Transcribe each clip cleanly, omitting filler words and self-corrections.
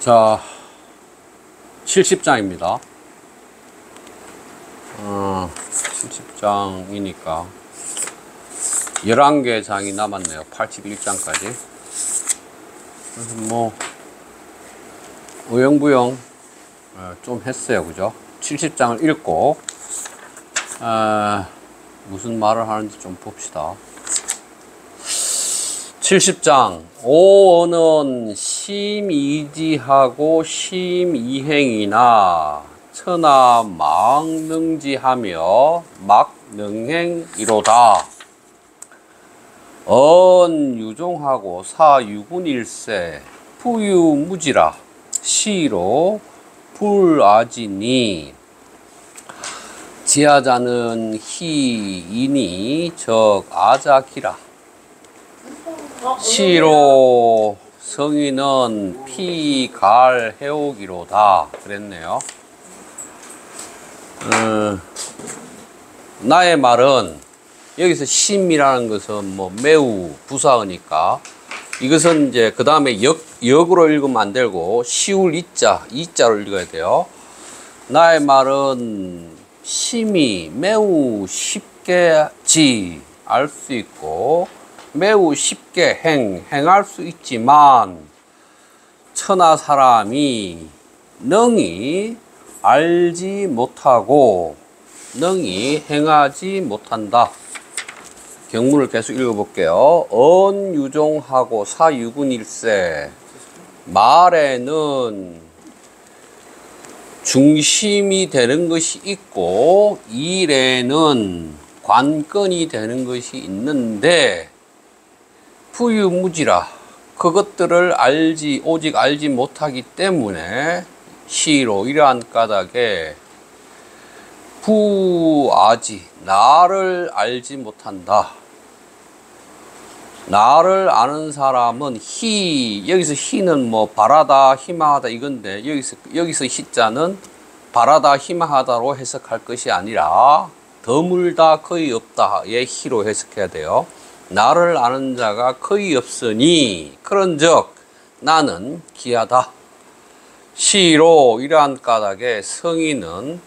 자, 70장입니다. 70장이니까 11개 장이 남았네요. 81장까지. 그래서 뭐 어영부영 좀 했어요. 그죠? 70장을 읽고 무슨 말을 하는지 좀 봅시다. 70장 오는 심이지하고 심이행이나 천하 망능지하며 막능행이로다. 언유종하고 사유군일세 푸유무지라 시로 불아지니 지하자는 희이니 적아자기라. 시로 성인은 피갈해오기로다. 그랬네요. 나의 말은 여기서 심이라는 것은 뭐 매우 부사어니까 이것은 이제 그 다음에 역으로 읽으면 안 되고 시울 이자로 읽어야 돼요. 나의 말은 심이 매우 쉽게 알 수 있고 매우 쉽게 행할 수 있지만 천하 사람이 능히 알지 못하고 능히 행하지 못한다. 경문을 계속 읽어볼게요. 언유종하고 사유군일세 말에는 중심이 되는 것이 있고 일에는 관건이 되는 것이 있는데 푸유무지라 그것들을 오직 알지 못하기 때문에 시로 이러한 까닭에 부아지 나를 알지 못한다. 나를 아는 사람은 여기서 희는 뭐 바라다 희망하다 이건데 여기서 희자는 바라다 희망하다로 해석할 것이 아니라 드물다 거의 없다의 희로 해석해야 돼요. 나를 아는 자가 거의 없으니 그런즉 나는 기하다. 시로 이러한 까닭에 성인은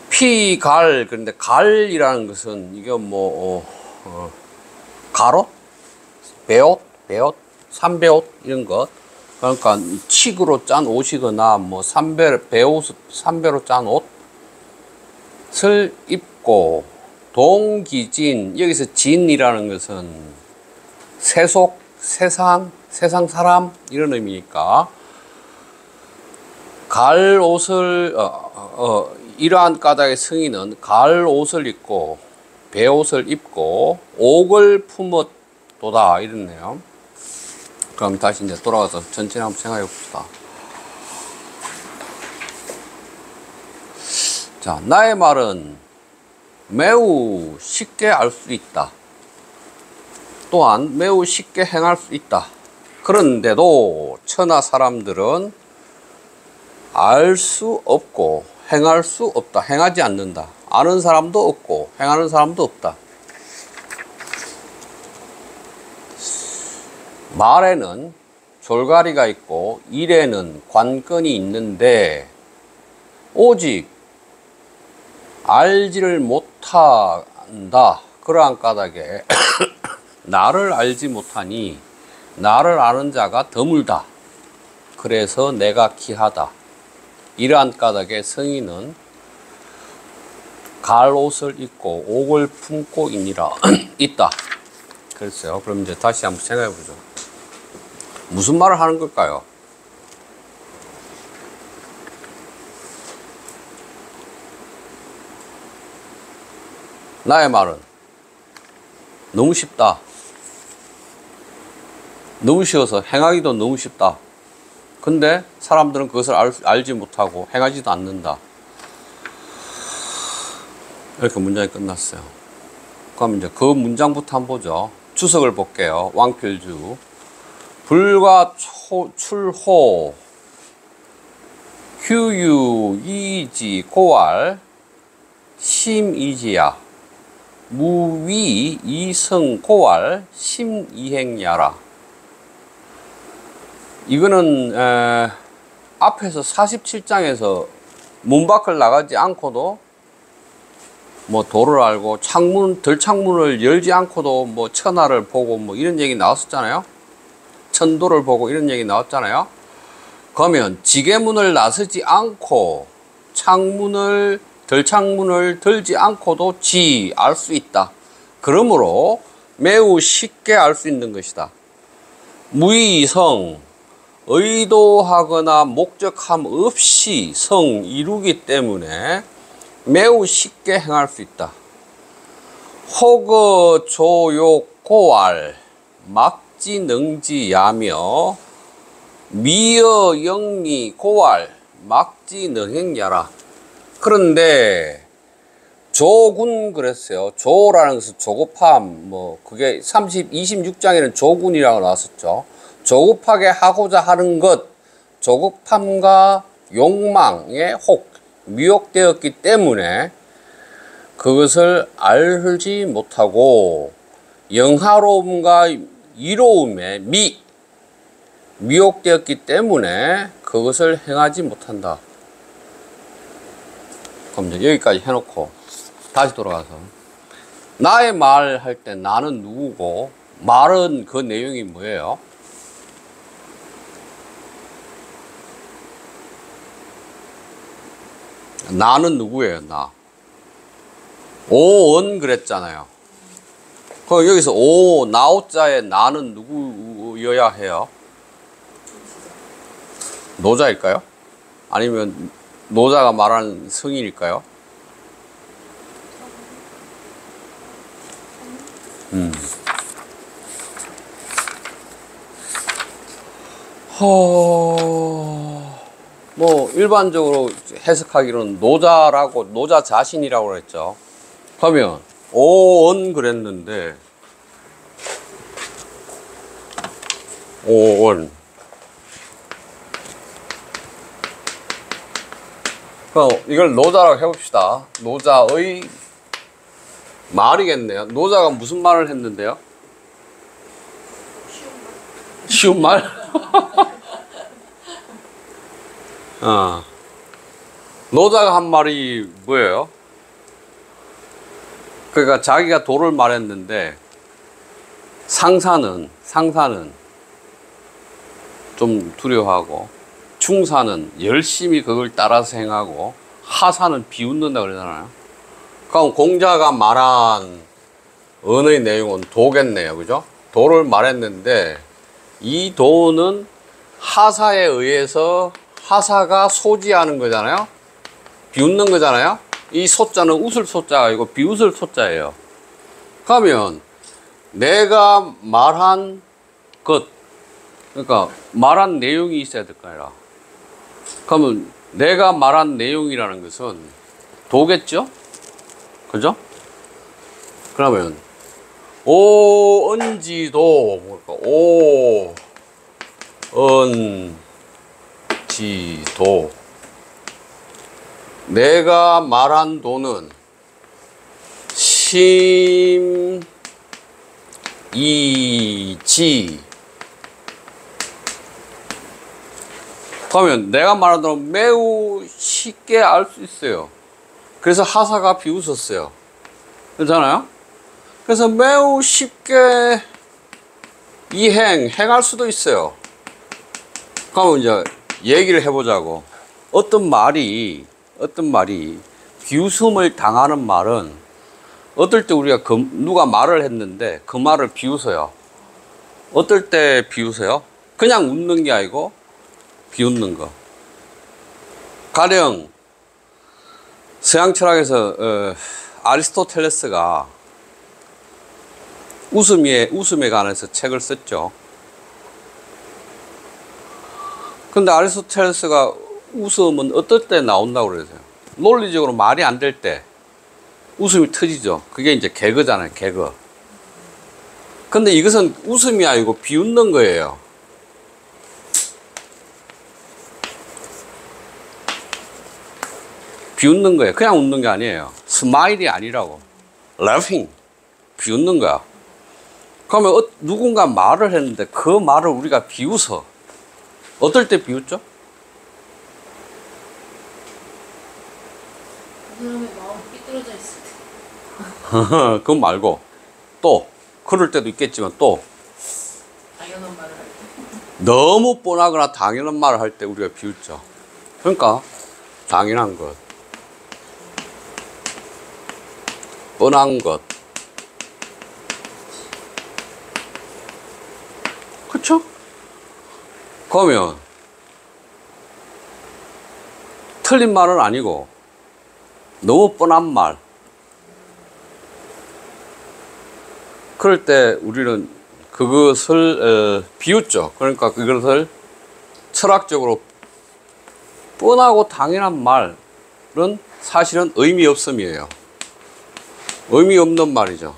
피갈, 그런데 갈이라는 것은 이게 뭐 가롯, 배옷, 삼배옷 이런 것. 그러니까 칡으로 짠 옷이거나 뭐 삼배로 짠 옷을 입고 동기진, 여기서 진이라는 것은 세속, 세상 사람 이런 의미니까 갈 옷을 이러한 까닭의 성인은 갈 옷을 입고 배옷을 입고 옥을 품었도다 이랬네요. 그럼 다시 이제 돌아가서 전체를 한번 생각해 봅시다. 자, 나의 말은 매우 쉽게 알 수 있다. 또한 매우 쉽게 행할 수 있다. 그런데도 천하 사람들은 알 수 없고 행할 수 없다. 행하지 않는다. 아는 사람도 없고 행하는 사람도 없다. 말에는 졸가리가 있고 일에는 관건이 있는데 오직 알지를 못한다. 그러한 까닭에 나를 알지 못하니 나를 아는 자가 드물다. 그래서 내가 기하다. 이러한 까닭에 성인은 갈 옷을 입고 옥을 품고 있다. 그랬어요. 그럼 이제 다시 한번 생각해 보죠. 무슨 말을 하는 걸까요? 나의 말은 너무 쉽다. 너무 쉬워서 행하기도 너무 쉽다. 근데 사람들은 그것을 알지 못하고 행하지도 않는다. 이렇게 문장이 끝났어요. 그럼 이제 그 문장부터 한번 보죠. 주석을 볼게요. 왕필주. 불과 출호 휴유 이지 고알 심이지야 무위 이성 고알 심이행야라. 이거는 앞에서 47장에서 문 밖을 나가지 않고도 뭐 도를 알고 들창문을 열지 않고도 뭐 천하를 보고 뭐 이런 얘기 나왔었잖아요. 천도를 보고 이런 얘기 나왔잖아요. 그러면 지게문을 나서지 않고 들창문을 들지 않고도 알 수 있다. 그러므로 매우 쉽게 알 수 있는 것이다. 무의성, 의도하거나 목적함 없이 성 이루기 때문에 매우 쉽게 행할 수 있다. 호거 조욕 고알 막지 능지 야며 미여 영리 고알 막지 능행야라. 그런데 조군 그랬어요. 조라는 것은 조급함, 뭐 그게 26장에는 조군이라고 나왔었죠. 조급하게 하고자 하는 것, 조급함과 욕망에 미혹되었기 때문에 그것을 알지 못하고 영화로움과 이로움에 미혹되었기 때문에 그것을 행하지 못한다. 그럼 이제 여기까지 해놓고 다시 돌아가서 나의 말 할 때 나는 누구고 말은 그 내용이 뭐예요? 나는 누구예요? 나. 오언 그랬잖아요. 그럼 여기서 나오자에 나는 누구여야 해요? 노자일까요? 아니면 노자가 말하는 성인일까요? 뭐 일반적으로 해석하기로는 노자 자신이라고 그랬죠. 그러면 오언 그랬는데 오언 그럼 이걸 노자라고 해봅시다. 노자의 말이겠네요. 노자가 무슨 말을 했는데요? 쉬운 말? 노자가 한 말이 뭐예요? 그러니까 자기가 도를 말했는데 상사는 좀 두려워하고 중사는 열심히 그걸 따라서 행하고 하사는 비웃는다 그러잖아요. 그럼 공자가 말한 언의 내용은 도겠네요. 그죠? 도를 말했는데 이 도는 하사에 의해서 하사가 소지하는 거잖아요. 비웃는 거잖아요. 이 소자는 웃을 소자가 아니고 비웃을 소자예요. 그러면 내가 말한 것, 그러니까 말한 내용이 있어야 될 거 아니라. 그러면 내가 말한 내용이라는 것은 도겠죠? 그죠? 그러면 오언지도 오언지도 내가 말한 도는 심이지. 그러면 내가 말한 도는 매우 쉽게 알 수 있어요. 그래서 하사가 비웃었어요. 그렇잖아요? 그래서 매우 쉽게 행할 수도 있어요. 그러면 이제 얘기를 해보자고. 어떤 말이 비웃음을 당하는 말은 어떨 때 우리가 누가 말을 했는데 그 말을 비웃어요. 어떨 때 비웃어요? 그냥 웃는 게 아니고 비웃는 거. 가령 서양 철학에서 아리스토텔레스가 웃음에 관해서 책을 썼죠. 근데 아리스토텔레스가 웃음은 어떨 때 나온다고 그러세요? 논리적으로 말이 안 될 때 웃음이 터지죠. 그게 이제 개그잖아요, 개그. 근데 이것은 웃음이 아니고 비웃는 거예요. 비웃는 거예요. 그냥 웃는 게 아니에요. 스마일이 아니라고. laughing. 비웃는 거야. 그러면 누군가 말을 했는데 그 말을 우리가 비웃어. 어떨 때 비웃죠? 그 사람의 마음이 삐뚤어져 있을 때. 그건 말고 또 그럴 때도 있겠지만 또 당연한 말을 할 때. 너무 뻔하거나 당연한 말을 할 때 우리가 비웃죠. 그러니까 당연한 것, 뻔한 것, 그쵸? 그러면 틀린 말은 아니고 너무 뻔한 말, 그럴 때 우리는 그것을 비웃죠. 그러니까 그것을 철학적으로 뻔하고 당연한 말은 사실은 의미 없음이에요. 의미 없는 말이죠.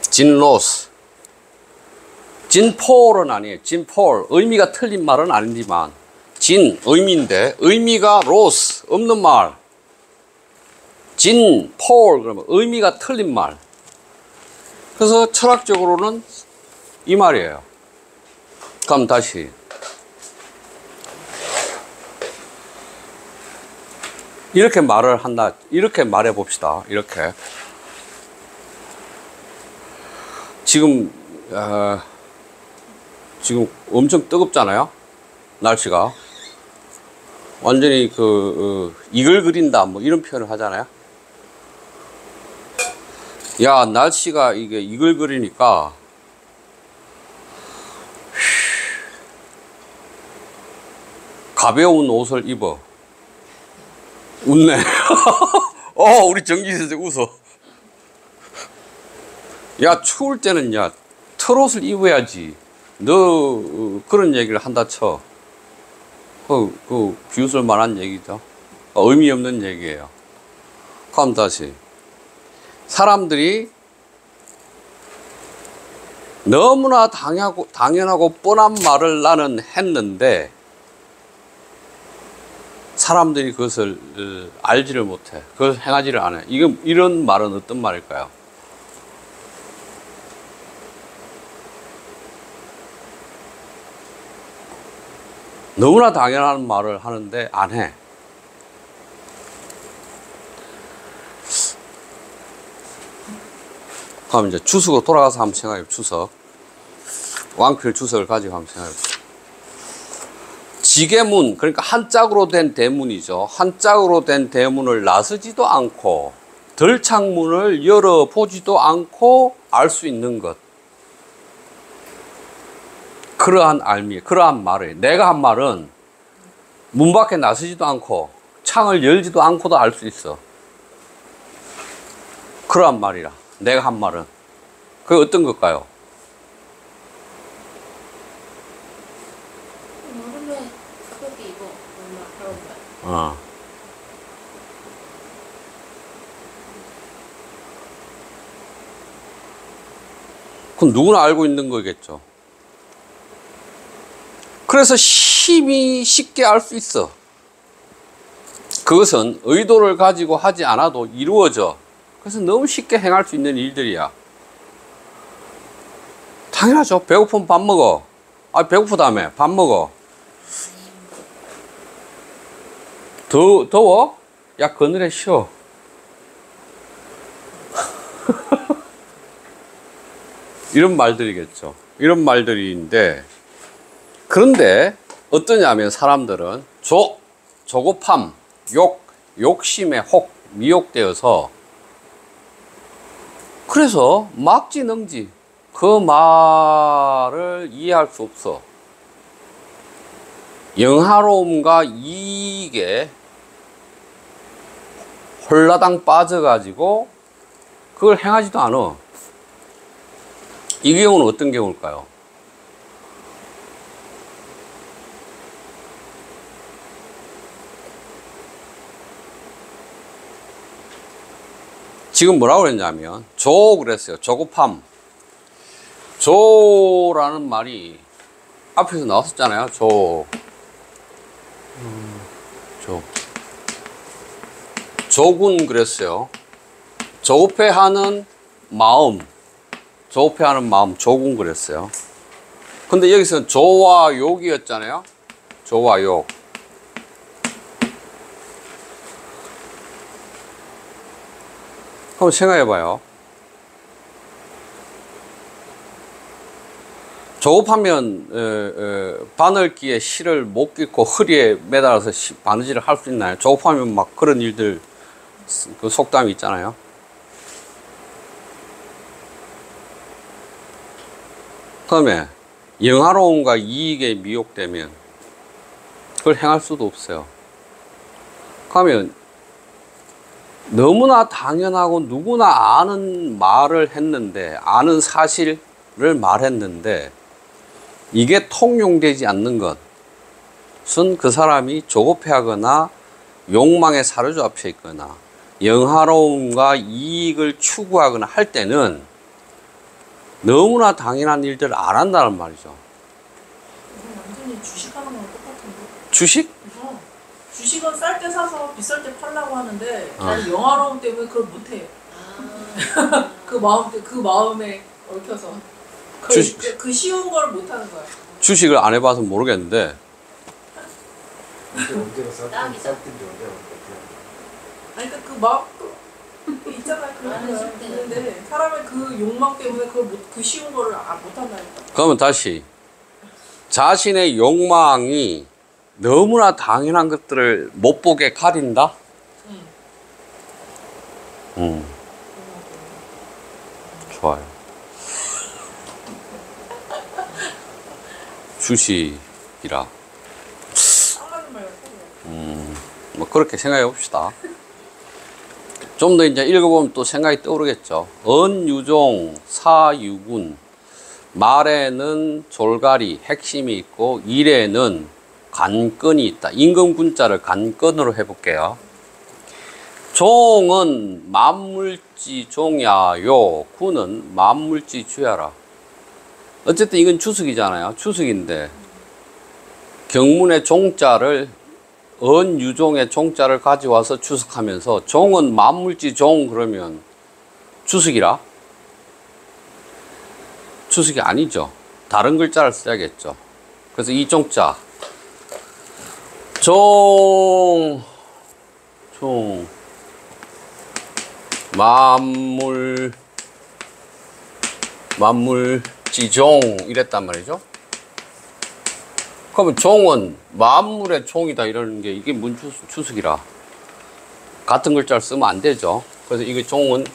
진로스, 진폴은 아니에요. 진폴, 의미가 틀린 말은 아니지만 진, 의미인데 의미가 로스, 없는 말. 진, 폴, 그러면 의미가 틀린 말. 그래서 철학적으로는 이 말이에요. 그럼 다시. 이렇게 말을 한다. 이렇게 말해 봅시다. 이렇게. 지금 엄청 뜨겁잖아요. 날씨가. 완전히 이글거린다. 뭐 이런 표현을 하잖아요. 야, 날씨가 이게 이글거리니까 가벼운 옷을 입어. 웃네. 우리 정기 선생 웃어. 야, 추울 때는 야, 털옷을 입어야지. 너 그런 얘기를 한다 쳐. 비웃을 만한 얘기죠. 의미 없는 얘기예요. 그럼 다시. 사람들이 너무나 당연하고 뻔한 말을 나는 했는데 사람들이 그것을 알지를 못해. 그걸 행하지를 않아요. 이런 말은 어떤 말일까요? 너무나 당연한 말을 하는데 안 해. 그럼 이제 주석으로 돌아가서 한번 생각해. 주석. 왕필 주석을 가지고 한번 생각해. 지게문, 그러니까 한짝으로 된 대문이죠. 한짝으로 된 대문을 나서지도 않고 들창문을 열어보지도 않고 알 수 있는 것. 그러한 말을. 내가 한 말은 문 밖에 나서지도 않고 창을 열지도 않고도 알 수 있어. 그러한 말이라. 내가 한 말은. 그게 어떤 걸까요? 여름에 가볍게 입어. 얼마 그런 거야. 그건 누구나 알고 있는 거겠죠. 그래서 힘이 쉽게 알 수 있어. 그것은 의도를 가지고 하지 않아도 이루어져. 그래서 너무 쉽게 행할 수 있는 일들이야. 당연하죠. 배고프면 밥 먹어. 배고프다며. 밥 먹어. 더워? 야, 그늘에 쉬어. 이런 말들이겠죠. 이런 말들인데, 그런데 어떠냐면 사람들은 조급함, 욕심에 미혹되어서 그래서 막지능지 그 말을 이해할 수 없어. 영화로움과 이익에 홀라당 빠져가지고 그걸 행하지도 않아. 이 경우는 어떤 경우일까요? 지금 뭐라고 그랬냐면 그랬어요. 조급함. 조라는 말이 앞에서 나왔었잖아요. 조군 그랬어요. 조급해하는 마음. 조급해하는 마음 조군 그랬어요. 근데 여기서는 조와 욕이었잖아요. 조와 욕. 한번 생각해봐요. 조급하면 바늘기에 실을 못 깃고 허리에 매달아서 바느질을 할 수 있나요? 조급하면 막 그런 일들 그 속담이 있잖아요. 그다음에 영화로움과 이익에 미혹되면 그걸 행할 수도 없어요. 그러면 너무나 당연하고 누구나 아는 말을 했는데, 아는 사실을 말했는데 이게 통용되지 않는 것은 그 사람이 조급해하거나 욕망에 사로잡혀 있거나 영화로움과 이익을 추구하거나 할 때는 너무나 당연한 일들을 안 한다는 말이죠. 이건 완전히 주식하는 거랑 똑같은데. 주식? 주식은 쌀 때 사서 비쌀 때 팔라고 하는데 어. 나는 영화로움 때문에 그걸 못해. 아. 그 마음에 얽혀서 그 쉬운 걸 못하는 거야. 주식을 안 해봐서 모르겠는데 언제가 딱이다. 쌀인지 언제가 아니 그러니까 그 마음 그 있잖아 그런 거야. 있는데 사람의 그 욕망 때문에 그 쉬운 거를 못한다니까. 그러면 다시 자신의 욕망이 너무나 당연한 것들을 못 보게 가린다? 좋아요. 주식이라. 딱 맞는 말 같아. 뭐 그렇게 생각해 봅시다. 좀 더 이제 읽어보면 또 생각이 떠오르겠죠. 언유종, 사유군. 말에는 졸가리, 핵심이 있고, 일에는 관건이 있다. 임금군자를 관건으로 해볼게요. 종은 만물지 종야요. 군은 만물지 주야라. 어쨌든 이건 주석이잖아요. 주석인데 경문의 종자를 언유종의 종자를 가져와서 주석하면서 종은 만물지 종 그러면 주석이라? 주석이 아니죠. 다른 글자를 써야겠죠. 그래서 이 종자 종 만물지종 이랬단 말이죠. 그러면 종은 만물의 종이다 이러는 게 이게 뭔 주석이라 같은 글자를 쓰면 안 되죠. 그래서 이게 종은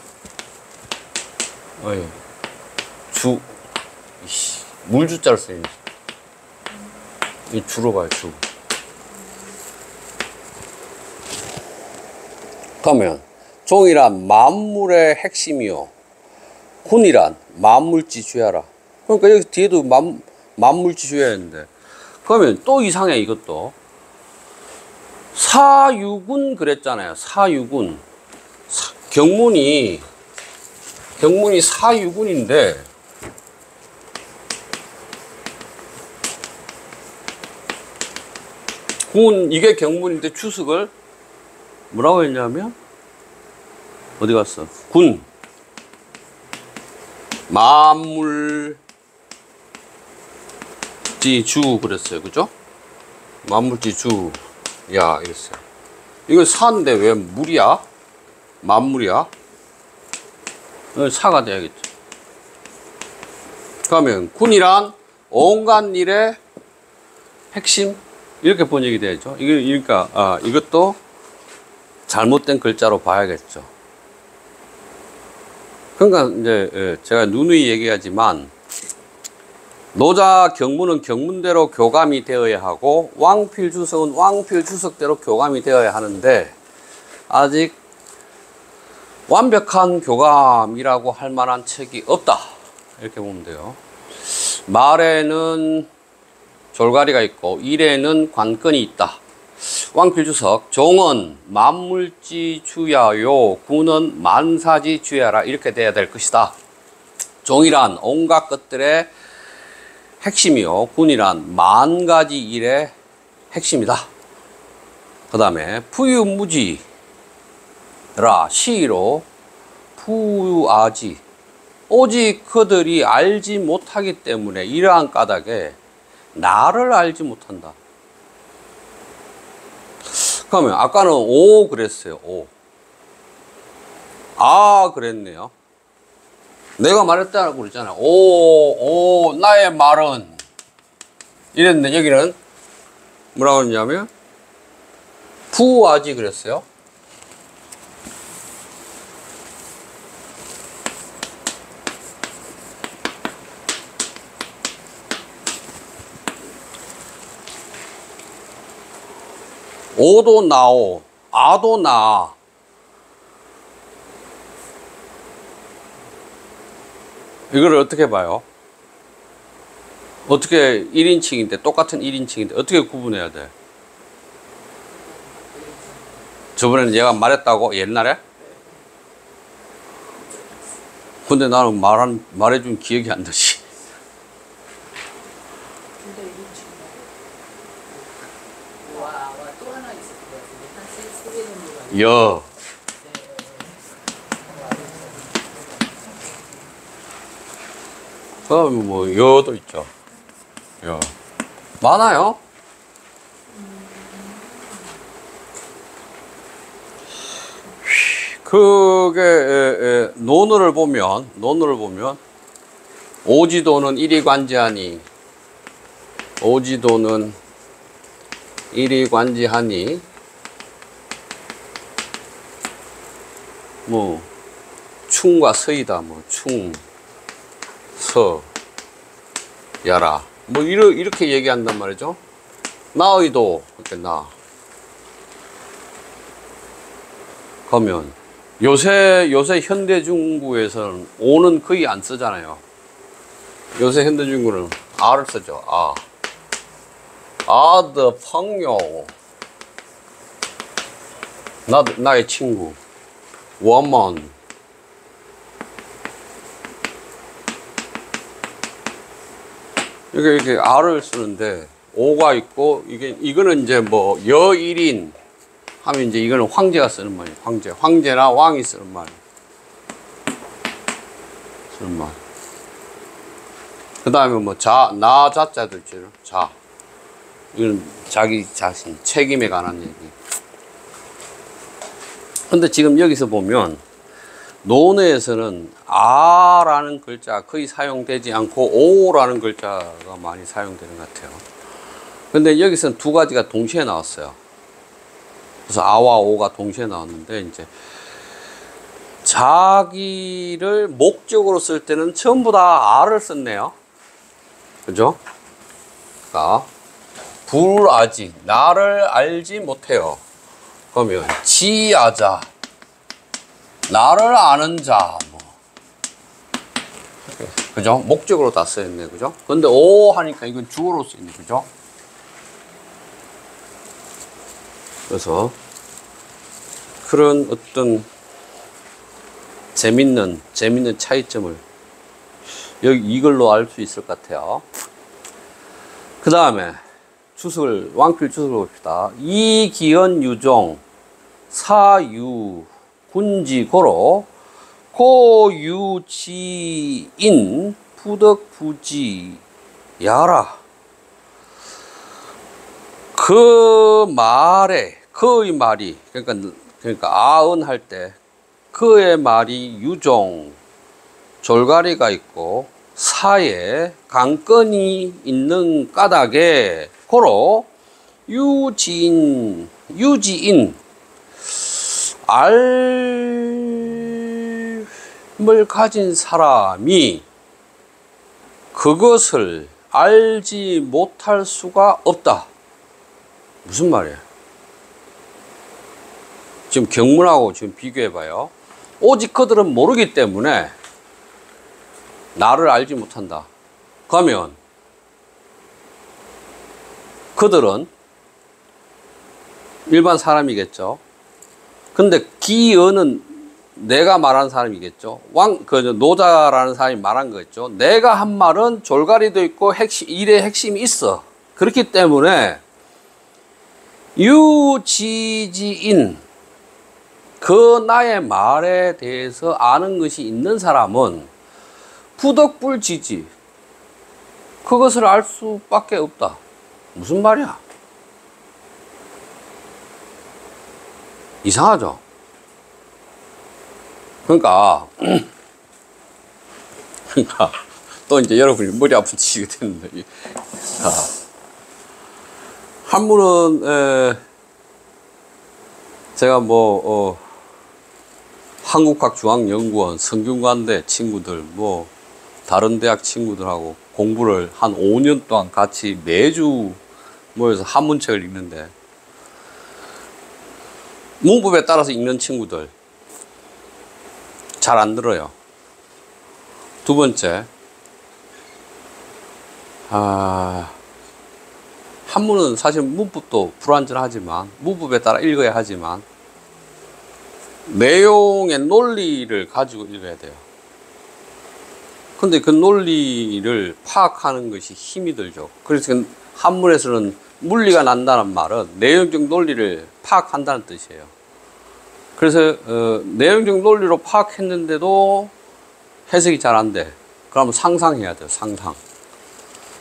물주자를 써야지. 이 주로 가요, 주. 그러면 종이란 만물의 핵심이요. 훈이란 만물지 주야라. 그러니까 여기 뒤에도 만물지 주야 했는데 그러면 또 이상해 이것도. 사유군 그랬잖아요. 사유군. 경문이 사유군인데 군 이게 경문인데 추석을 뭐라고 했냐면 어디 갔어? 군 만물지 주 그랬어요. 그죠? 만물지 주 야 이랬어요. 이거 사인데 왜 물이야? 만물이야? 사가 돼야겠죠. 그러면 군이란 온갖 일의 핵심 이렇게 번역이 되죠. 그러니까 이것도 잘못된 글자로 봐야겠죠. 그러니까 이제 제가 누누이 얘기하지만 노자 경문은 경문대로 교감이 되어야 하고 왕필주석은 왕필주석대로 교감이 되어야 하는데 아직 완벽한 교감이라고 할 만한 책이 없다 이렇게 보면 돼요. 말에는 졸가리가 있고 일에는 관건이 있다. 왕필주석 종은 만물지 주야요 군은 만사지 주야라 이렇게 돼야 될 것이다. 종이란 온갖 것들의 핵심이요 군이란 만 가지 일의 핵심이다. 그 다음에 푸유무지라 시로 푸유아지 오직 그들이 알지 못하기 때문에 이러한 까닭에 나를 알지 못한다. 그러면 아까는 오 그랬어요. 오. 아 그랬네요. 내가 말했다고 그랬잖아요. 오 나의 말은 이랬는데 여기는 뭐라고 했냐면 부하지 그랬어요. 오도 나오, 아도 나. 이걸 어떻게 봐요? 어떻게 1인칭인데 똑같은 1인칭인데 어떻게 구분해야 돼? 저번에는 얘가 말했다고 옛날에? 근데 나는 말해준 기억이 안 나지. 근데 이인칭. 또 하나 있을 것 같은데 한 3개 정도가 여. 그다음에 뭐 여도 있죠. 여. 많아요. 그게 논어를 보면 오지도는 이리관지하니 오지도는 이리관지하니 뭐 충과 서이다 뭐 충, 서, 야라 뭐 이렇게 얘기한단 말이죠. 나의도 이렇게 나 그러면 요새 현대 중국에서는 오는 거의 안 쓰잖아요. 요새 현대 중국은 아를 쓰죠. 아의 펑요 나의 친구 워먼 이렇게 아를 쓰는데 오가 있고 이거는 이제 뭐 여일인 하면 이제 이거는 황제가 쓰는 말이에요. 황제나 왕이 쓰는 말. 그 다음에 뭐 나 자자도 있죠. 자. 이건 자기 자신, 책임에 관한 얘기. 근데 지금 여기서 보면 논어에서는 아라는 글자 거의 사용되지 않고 오라는 글자가 많이 사용되는 것 같아요. 근데 여기서는 두 가지가 동시에 나왔어요. 그래서 아와 오가 동시에 나왔는데 이제 자기를 목적으로 쓸 때는 전부 다 아를 썼네요. 그죠? 그러니까 불아지 나를 알지 못해요. 그러면 지아자 나를 아는 자 뭐. 그죠? 목적으로 다 쓰였네. 그죠? 근데 오 하니까 이건 주어로 쓰이네. 그죠? 그래서 그런 어떤 재밌는 차이점을 여기 이걸로 알 수 있을 것 같아요. 그 다음에 왕필 주석을 봅시다. 이기현 유종 사유 군지고로 고유지인 부덕부지 야라. 그의 말이 그러니까 아은 할 때 그의 말이 유종 졸가리가 있고 사에 강건이 있는 까닭에 고로 유지인 알을 가진 사람이 그것을 알지 못할 수가 없다. 무슨 말이에요? 지금 경문하고 지금 비교해 봐요. 오직 그들은 모르기 때문에 나를 알지 못한다. 그러면 그들은 일반 사람이겠죠. 근데 기어는 내가 말한 사람이겠죠. 노자라는 사람이 말한 거겠죠. 내가 한 말은 졸가리도 있고 일의 핵심이 있어. 그렇기 때문에 유지지인 그 나의 말에 대해서 아는 것이 있는 사람은 부덕불지지. 그것을 알 수밖에 없다. 무슨 말이야? 이상하죠? 그러니까 또 이제 여러분이 머리 아픈 치게 됐는데, 자, 한문은 제가 한국학중앙연구원 성균관대 친구들, 다른 대학 친구들하고 공부를 한 5년 동안 같이 매주 모여서 한문책을 읽는데, 문법에 따라서 읽는 친구들 잘 안 들어요. 두 번째, 한문은 사실 문법도 불완전하지만, 문법에 따라 읽어야 하지만, 내용의 논리를 가지고 읽어야 돼요. 근데 그 논리를 파악하는 것이 힘이 들죠. 그래서 한문에서는 문리가 난다는 말은 내용적 논리를 파악한다는 뜻이에요. 그래서 내용적 논리로 파악했는데도 해석이 잘 안 돼. 그러면 상상해야 돼요.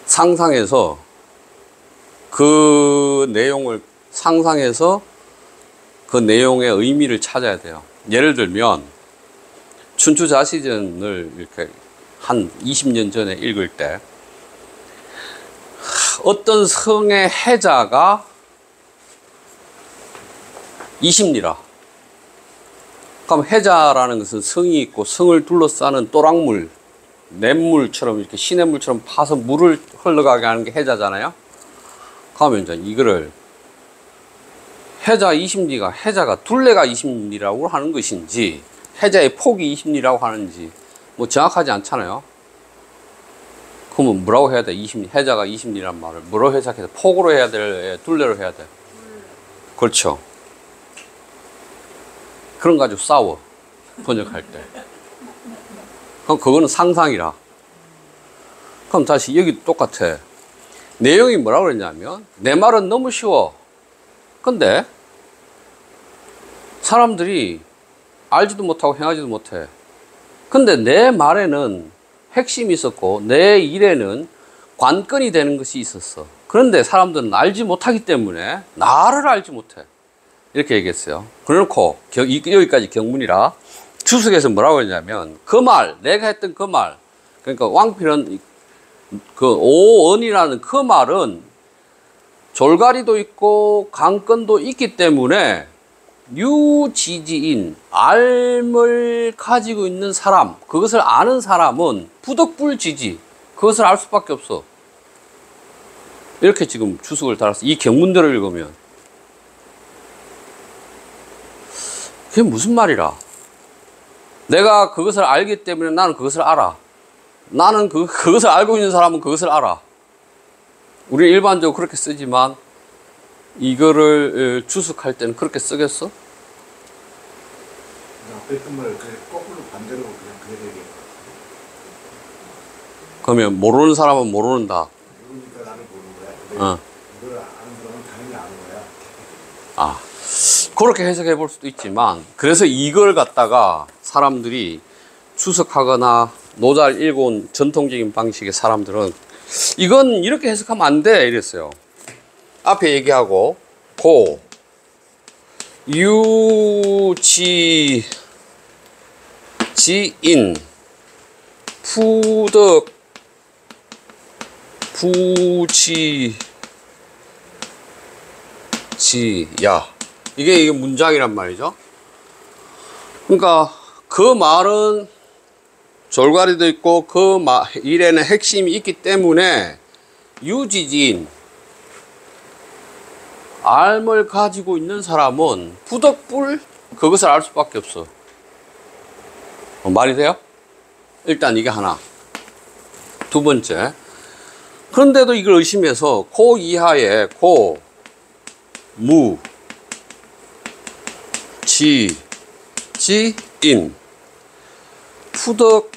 상상해서 그 내용을 상상해서 그 내용의 의미를 찾아야 돼요. 예를 들면 춘추자시전을 이렇게 한 20년 전에 읽을 때 어떤 성의 해자가 20리라. 그럼 해자라는 것은 성이 있고 성을 둘러싸는 또랑물, 냇물처럼 이렇게 시냇물처럼 파서 물을 흘러가게 하는 게 해자잖아요. 그러면 이제 이거를 해자 20리가 해자가 둘레가 20리라고 하는 것인지 해자의 폭이 20리라고 하는지 정확하지 않잖아요. 그러면 뭐라고 해야 돼? 해자가 20리란 말을 뭐로 해석해서 폭으로 해야 돼? 둘레로 해야 돼? 그렇죠. 그런 거 가지고 싸워. 번역할 때. 그럼 그거는 상상이라. 그럼 다시 여기 똑같아. 내용이 뭐라고 그랬냐면 내 말은 너무 쉬워. 근데 사람들이 알지도 못하고 행하지도 못해. 근데 내 말에는 핵심이 있었고 내 일에는 관건이 되는 것이 있었어. 그런데 사람들은 알지 못하기 때문에 나를 알지 못해. 이렇게 얘기했어요. 그래놓고 여기까지 경문이라 주석에서 뭐라고 했냐면 그 말, 내가 했던 그 말, 그러니까 왕필은 그 오언이라는 그 말은 졸가리도 있고 강건도 있기 때문에 유지지인 알을 가지고 있는 사람, 그것을 아는 사람은 부덕불지지, 그것을 알 수밖에 없어. 이렇게 지금 주석을 달았어. 이 경문대로 읽으면 그게 무슨 말이라? 내가 그것을 알기 때문에 나는 그것을 알아. 나는 그것을 알고 있는 사람은 그것을 알아. 우리 일반적으로 그렇게 쓰지만 이거를 주석할 때는 그렇게 쓰겠어? 앞에 있던 말을 거꾸로 반대로 그냥 얘기해. 그러면 모르는 사람은 모르는다. 모르니까 나를 모르는 거야. 어. 이걸 아는 사람은 당연히 아는 거야. 아, 그렇게 해석해 볼 수도 있지만, 그래서 이걸 갖다가 사람들이 추석하거나 노자를 읽어온 전통적인 방식의 사람들은 이건 이렇게 해석하면 안 돼 이랬어요. 앞에 얘기하고 고 유지 지인 푸덕 부지 지야, 이게 문장이란 말이죠. 그러니까 그 말은 졸가리도 있고 그 일에는 핵심이 있기 때문에 유지지인 알을 가지고 있는 사람은 부덕불 그것을 알 수밖에 없어. 말이 돼요? 일단 이게 하나. 두 번째, 그런데도 이걸 의심해서 고 이하에 고, 무, 지, 인, 푸덕,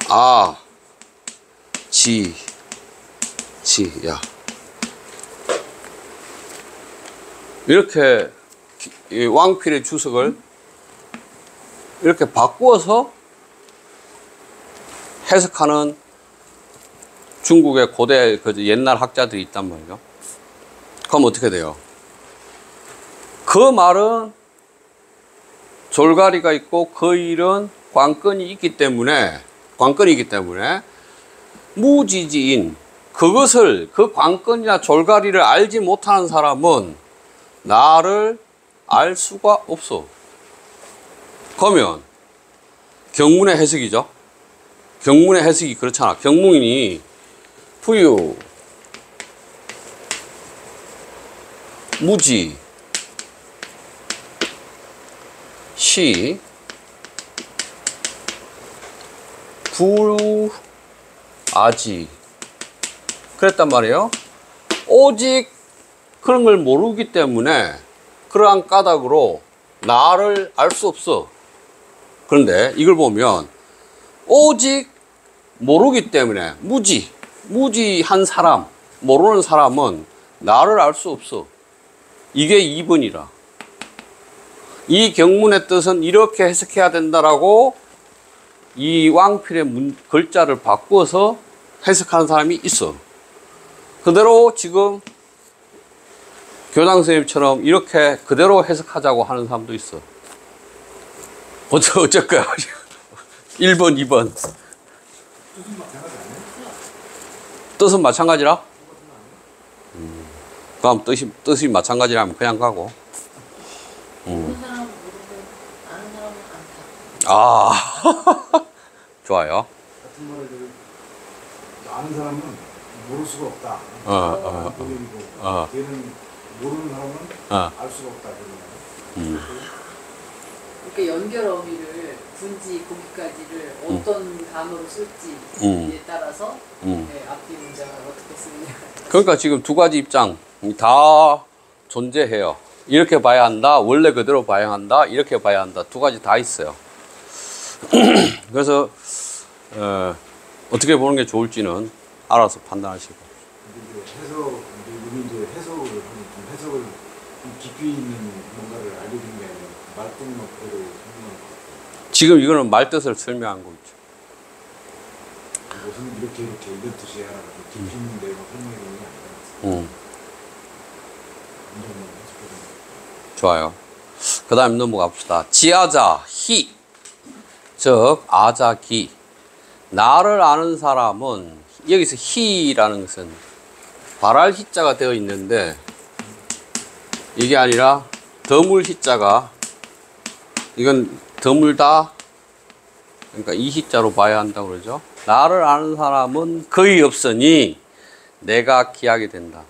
아, 야. 이렇게 왕필의 주석을 이렇게 바꾸어서 해석하는 중국의 고대 그 옛날 학자들이 있단 말이죠. 그럼 어떻게 돼요? 그 말은 졸가리가 있고 그 일은 관건이 있기 때문에 무지지인 그것을 그 관건이나 졸가리를 알지 못하는 사람은 나를 알 수가 없어. 그러면 경문의 해석이죠. 경문의 해석이 그렇잖아. 경문이 부유 무지 시 불아지 그랬단 말이에요. 오직 그런 걸 모르기 때문에 그러한 까닭으로 나를 알 수 없어. 그런데 이걸 보면 오직 모르기 때문에 무지한 사람, 모르는 사람은 나를 알 수 없어. 이게 2번이라. 이 경문의 뜻은 이렇게 해석해야 된다라고 이 왕필의 글자를 바꾸어서 해석하는 사람이 있어. 그대로 지금 교장 선생님처럼 이렇게 그대로 해석하자고 하는 사람도 있어. 어쩔 거야? 1번, 2번. 뜻은 마찬가지라? 그럼 뜻이 마찬가지라면 그냥 가고. 모르는 사람은 모르고 아는 사람은 안다. 아, 좋아요. 같은 말을 아는 사람은 모를 수가 없다. 본인이고 걔는 모르는 사람은 알 수가 없다. 그러니까 연결 어미를 군지 거기까지를 어떤 단어로 쓸지에 따라서 네, 앞뒤 문장을 어떻게 쓰느냐. 그러니까 지금 두 가지 입장 다 존재해요. 이렇게 봐야 한다, 원래 그대로 봐야 한다, 이렇게 봐야 한다. 두 가지 다 있어요. 그래서 어떻게 보는 게 좋을지는 알아서 판단하시고. 이제 해석을 좀 깊이 있는 뭔가를 알려주는 게 아니라 말뿐만 그대로 설명하는 거. 지금 이거는 말뜻을 설명한 거죠. 무슨 이렇게 이런 뜻이야. 깊이 있는 내용 설명이 되는 게 아니라. 좋아요. 그 다음에 넘어가 봅시다. 지아자, 희. 즉, 아자, 기. 나를 아는 사람은, 여기서 희라는 것은 발할 희자가 되어 있는데, 이게 아니라 더물 희자가, 이건 더물다. 그러니까 이 희자로 봐야 한다고 그러죠. 나를 아는 사람은 거의 없으니 내가 기하게 된다.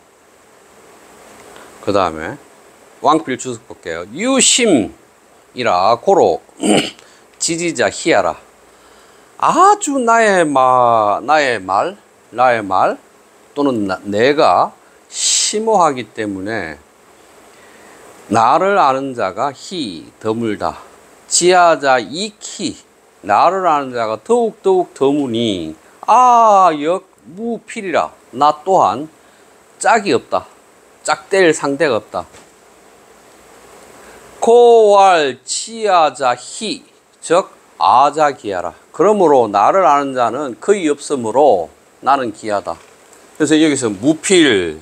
그 다음에 왕필 주석 볼게요. 유심이라 고로 지지자 희야라. 아주 나의 말 또는 내가 심오하기 때문에 나를 아는 자가 희 드물다. 지하자 익히 나를 아는 자가 더욱 드무니 역 무필이라. 나 또한 짝이 없다. 짝될 상대가 없다. 고왈 치아자 희, 즉 아자 기하라. 그러므로 나를 아는 자는 거의 없으므로 나는 기하다. 그래서 여기서 무필.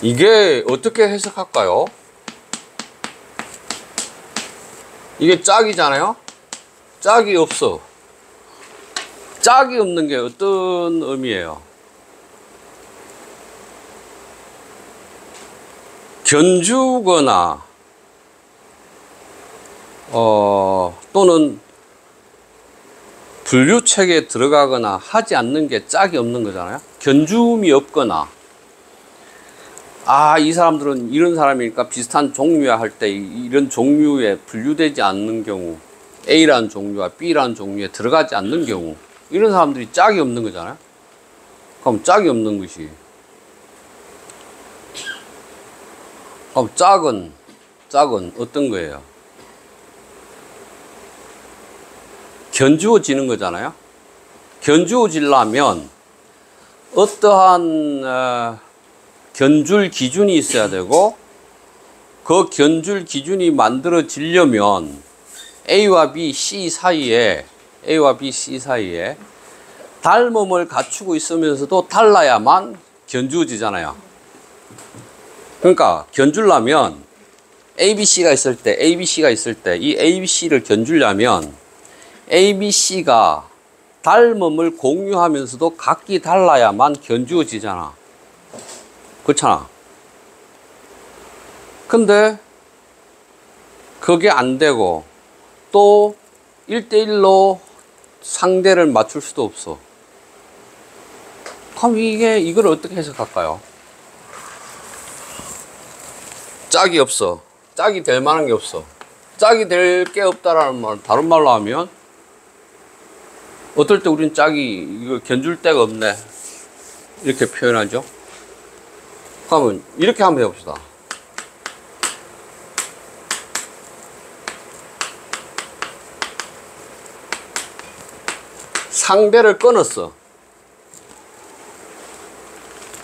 이게 어떻게 해석할까요? 이게 짝이잖아요? 짝이 없어. 짝이 없는 게 어떤 의미예요? 견주거나 또는 분류책에 들어가거나 하지 않는 게 짝이 없는 거잖아요. 견주음이 없거나 이 사람들은 이런 사람이니까 비슷한 종류야 할 때 이런 종류에 분류되지 않는 경우, A라는 종류와 B라는 종류에 들어가지 않는 경우, 이런 사람들이 짝이 없는 거잖아요. 그럼 짝이 없는 것이, 그럼 짝은 어떤 거예요? 견주어지는 거잖아요. 견주어지려면 어떠한 견줄 기준이 있어야 되고, 그 견줄 기준이 만들어지려면 A와 B, C 사이에 닮음을 갖추고 있으면서도 달라야만 견주어지잖아요. 그러니까 견주려면 ABC가 있을 때 이 ABC를 견주려면 ABC가 닮음을 공유하면서도 각기 달라야만 견주어지잖아. 그렇잖아. 근데 그게 안 되고 또 1대1로 상대를 맞출 수도 없어. 그럼 이걸 어떻게 해석할까요? 짝이 없어. 짝이 될 만한 게 없어. 짝이 될 게 없다라는 말, 다른 말로 하면 어떨 때 우린 짝이 이거 견줄 데가 없네 이렇게 표현하죠. 그러면 이렇게 한번 해봅시다. 상대를 끊었어.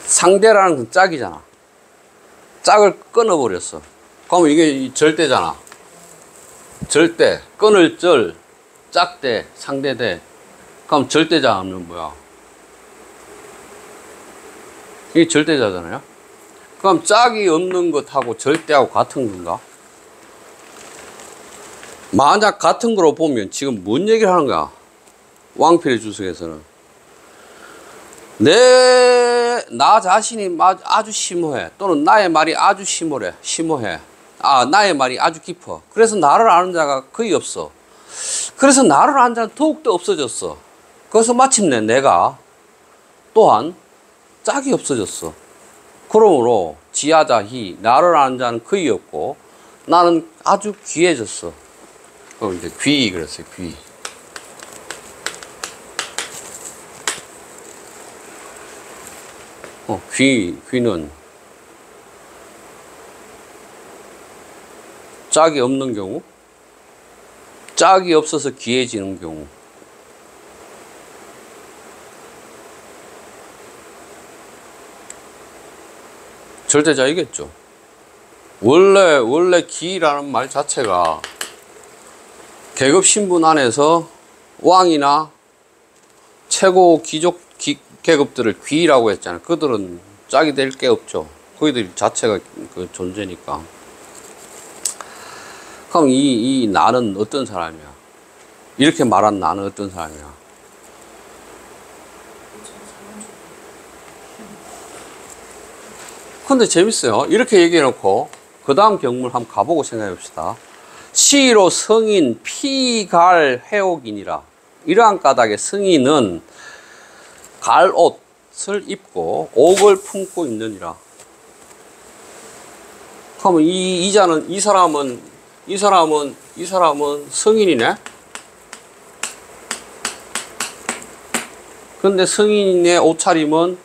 상대라는 건 짝이잖아. 짝을 끊어버렸어. 그러면 이게 절대잖아. 절대, 끊을 절, 짝대, 상대대. 그럼 절대자 하면 뭐야? 이게 절대자잖아요. 그럼 짝이 없는 것하고 절대하고 같은 건가? 만약 같은 거로 보면 지금 뭔 얘기를 하는 거야? 왕필의 주석에서는 나 자신이 아주 심오해, 또는 나의 말이 아주 심오해. 나의 말이 아주 깊어. 그래서 나를 아는 자가 거의 없어. 그래서 나를 아는 자는 더욱더 없어졌어. 그래서 마침내 내가 또한 짝이 없어졌어. 그러므로 지하자히 나를 아는 자는 거의 없고 나는 아주 귀해졌어. 그럼 이제 귀 그랬어요. 귀는 짝이 없는 경우, 짝이 없어서 귀해지는 경우. 절대자이겠죠. 원래 귀라는 말 자체가 계급 신분 안에서 왕이나 최고 귀족 계급들을 귀라고 했잖아요. 그들은 짝이 될 게 없죠. 그들 자체가 그 존재니까. 그럼 이 나는 어떤 사람이야? 이렇게 말한 나는 어떤 사람이야? 근데 재밌어요. 이렇게 얘기해놓고 그 다음 경물 한번 가보고 생각해 봅시다. 시로 성인 피갈 회옥이니라. 이러한 까닭에 성인은 갈 옷을 입고 옥을 품고 있느니라. 그러면 이 사람은 성인이네? 근데 성인의 옷차림은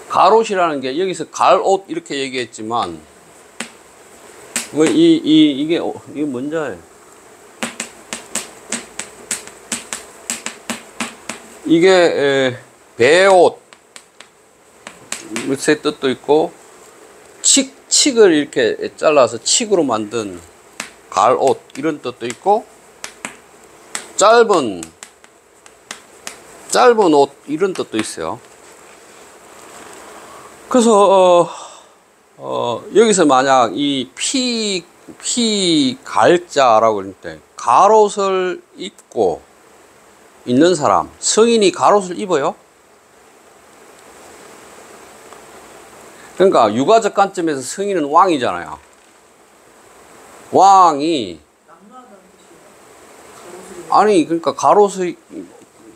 갈옷이라는 게 여기서 갈옷 이렇게 얘기했지만 이게 뭔지 이게 배옷 의 뜻도 있고 칡을 이렇게 잘라서 칡으로 만든 갈옷 이런 뜻도 있고 짧은 옷 이런 뜻도 있어요. 그래서 여기서 만약 이 갈자라고 할 때 갈옷을 입고 있는 사람, 성인이 갈옷을 입어요? 그러니까 유가적 관점에서 성인은 왕이잖아요. 왕이 아니 그러니까 갈옷을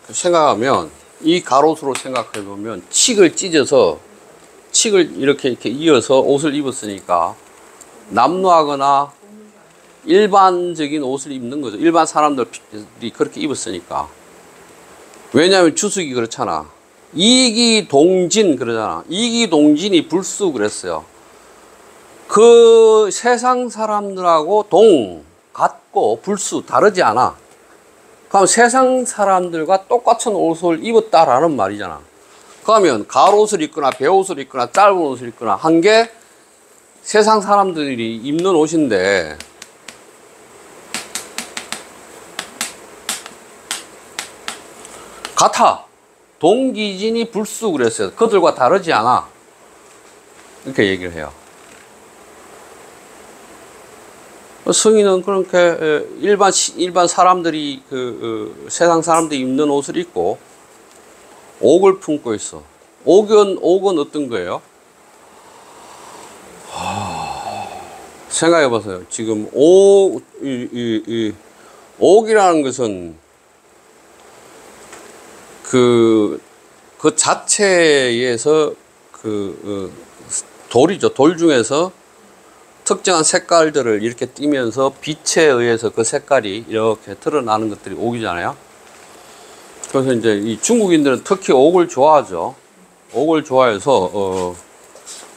생각하면 이 갈옷으로 생각해 보면 칡을 찢어서 칡을 이렇게 이어서 옷을 입었으니까 남루하거나 일반적인 옷을 입는 거죠. 일반 사람들이 그렇게 입었으니까. 왜냐하면 주석이 그렇잖아. 이기동진 그러잖아. 이기동진이 불수 그랬어요. 그 세상 사람들하고 같고 불수 다르지 않아. 그럼 세상 사람들과 똑같은 옷을 입었다라는 말이잖아. 그러면 갈옷을 입거나 배옷을 입거나 짧은 옷을 입거나 한 게 세상 사람들이 입는 옷인데 같아. 동기진이 불수 그랬어요. 그들과 다르지 않아. 이렇게 얘기를 해요. 승인은 그렇게 일반 사람들이 세상 사람들이 입는 옷을 입고 옥을 품고 있어. 옥은 어떤 거예요? 생각해 보세요. 지금 옥이라는 것은 그 자체에서 돌이죠. 돌 중에서 특정한 색깔들을 이렇게 띠면서 빛에 의해서 그 색깔이 이렇게 드러나는 것들이 옥이잖아요. 그래서 이제 이 중국인들은 특히 옥을 좋아하죠. 옥을 좋아해서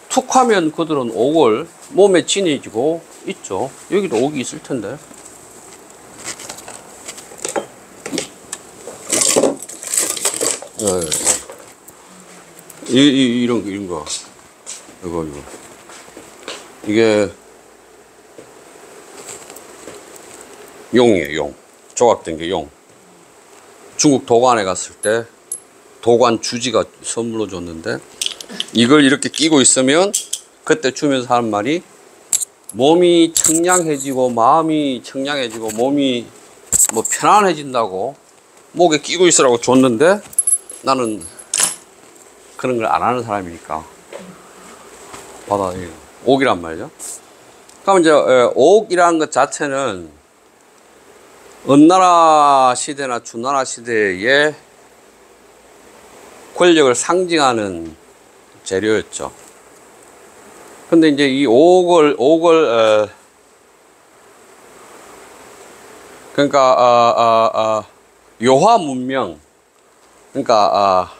툭 하면 그들은 옥을 몸에 지니고 있죠. 여기도 옥이 있을 텐데. 이런 거. 이거. 이게 용이에요, 용. 조각된 게 용. 중국 도관에 갔을 때 도관 주지가 선물로 줬는데 이걸 이렇게 끼고 있으면 그때 주면서 하는 말이 몸이 청량해지고 마음이 청량해지고 몸이 뭐 편안해진다고 목에 끼고 있으라고 줬는데 나는 그런 걸 안 하는 사람이니까 받아들이고 옥이란 말이죠. 그럼 이제 옥이라는 것 자체는 은나라 시대나 주나라 시대의 권력을 상징하는 재료였죠. 근데 이제 이 옥을 그러니까 요하 문명, 그러니까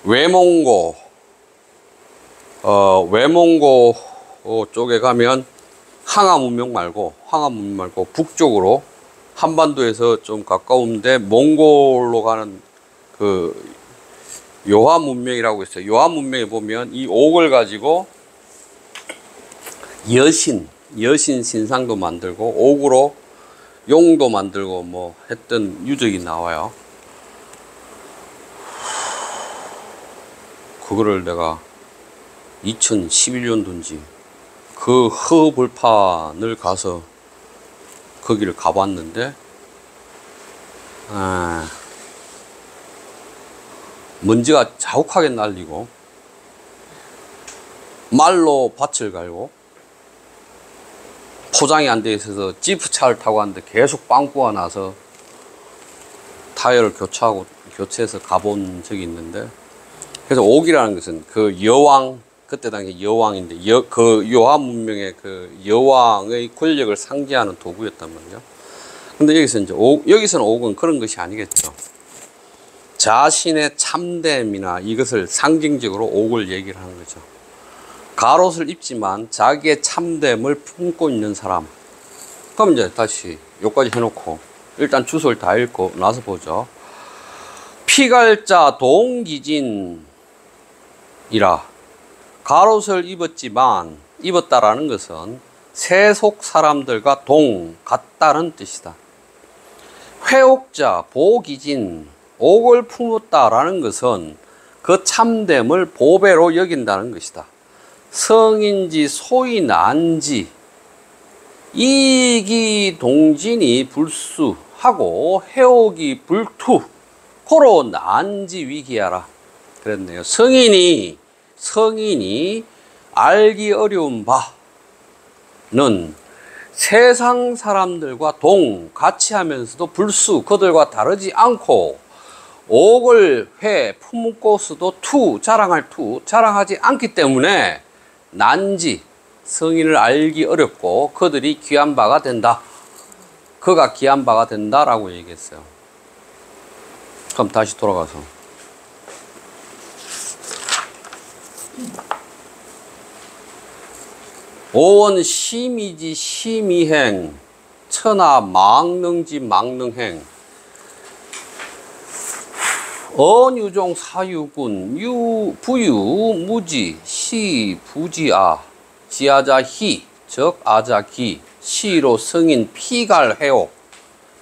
외몽고 쪽에 가면 황하 문명 말고 북쪽으로 한반도에서 좀 가까운데 몽골로 가는 그 요하 문명이라고 있어요. 요하 문명에 보면 이 옥을 가지고 여신 신상도 만들고 옥으로 용도 만들고 뭐 했던 유적이 나와요. 그거를 내가 2011년도인지 그 허벌판을 가서 거기를 가봤는데 먼지가 자욱하게 날리고 말로 밭을 갈고 포장이 안 돼 있어서 지프차를 타고 왔는데 계속 빵꾸가 나서 타이어를 교체해서 가본 적이 있는데, 그래서 옥이라는 것은 그 여왕, 그때 당시 여왕인데 그 요하 문명의 그 여왕의 권력을 상징하는 도구였단 말이죠. 근데 여기서 이제 여기서는 옥은 그런 것이 아니겠죠. 자신의 참됨이나 이것을 상징적으로 옥을 얘기를 하는 거죠. 갑옷을 입지만 자기의 참됨을 품고 있는 사람. 그럼 이제 다시 여기까지 해놓고 일단 주소를 다 읽고 나서 보죠. 피갈자 동기진이라 갑옷을 입었다라는 것은 세속 사람들과 같다는 뜻이다. 회옥자 보기진, 옥을 품었다라는 것은 그 참됨을 보배로 여긴다는 것이다. 성인지 소인난지 이기 동진이 불수하고 해옥이 불투 고로 난지 위기하라 그랬네요. 성인이 알기 어려운 바는 세상 사람들과 같이 하면서도 불수, 그들과 다르지 않고 옥을 품고서도 자랑하지 않기 때문에 난지, 성인을 알기 어렵고 그들이 귀한 바가 된다. 그가 귀한 바가 된다라고 얘기했어요. 그럼 다시 돌아가서 오원 심이지 심이행, 천하 망능지 망능행, 언유종 사유군 부유 무지 시 부지아 지아자히 즉 아자기 시로 승인 피갈해옥.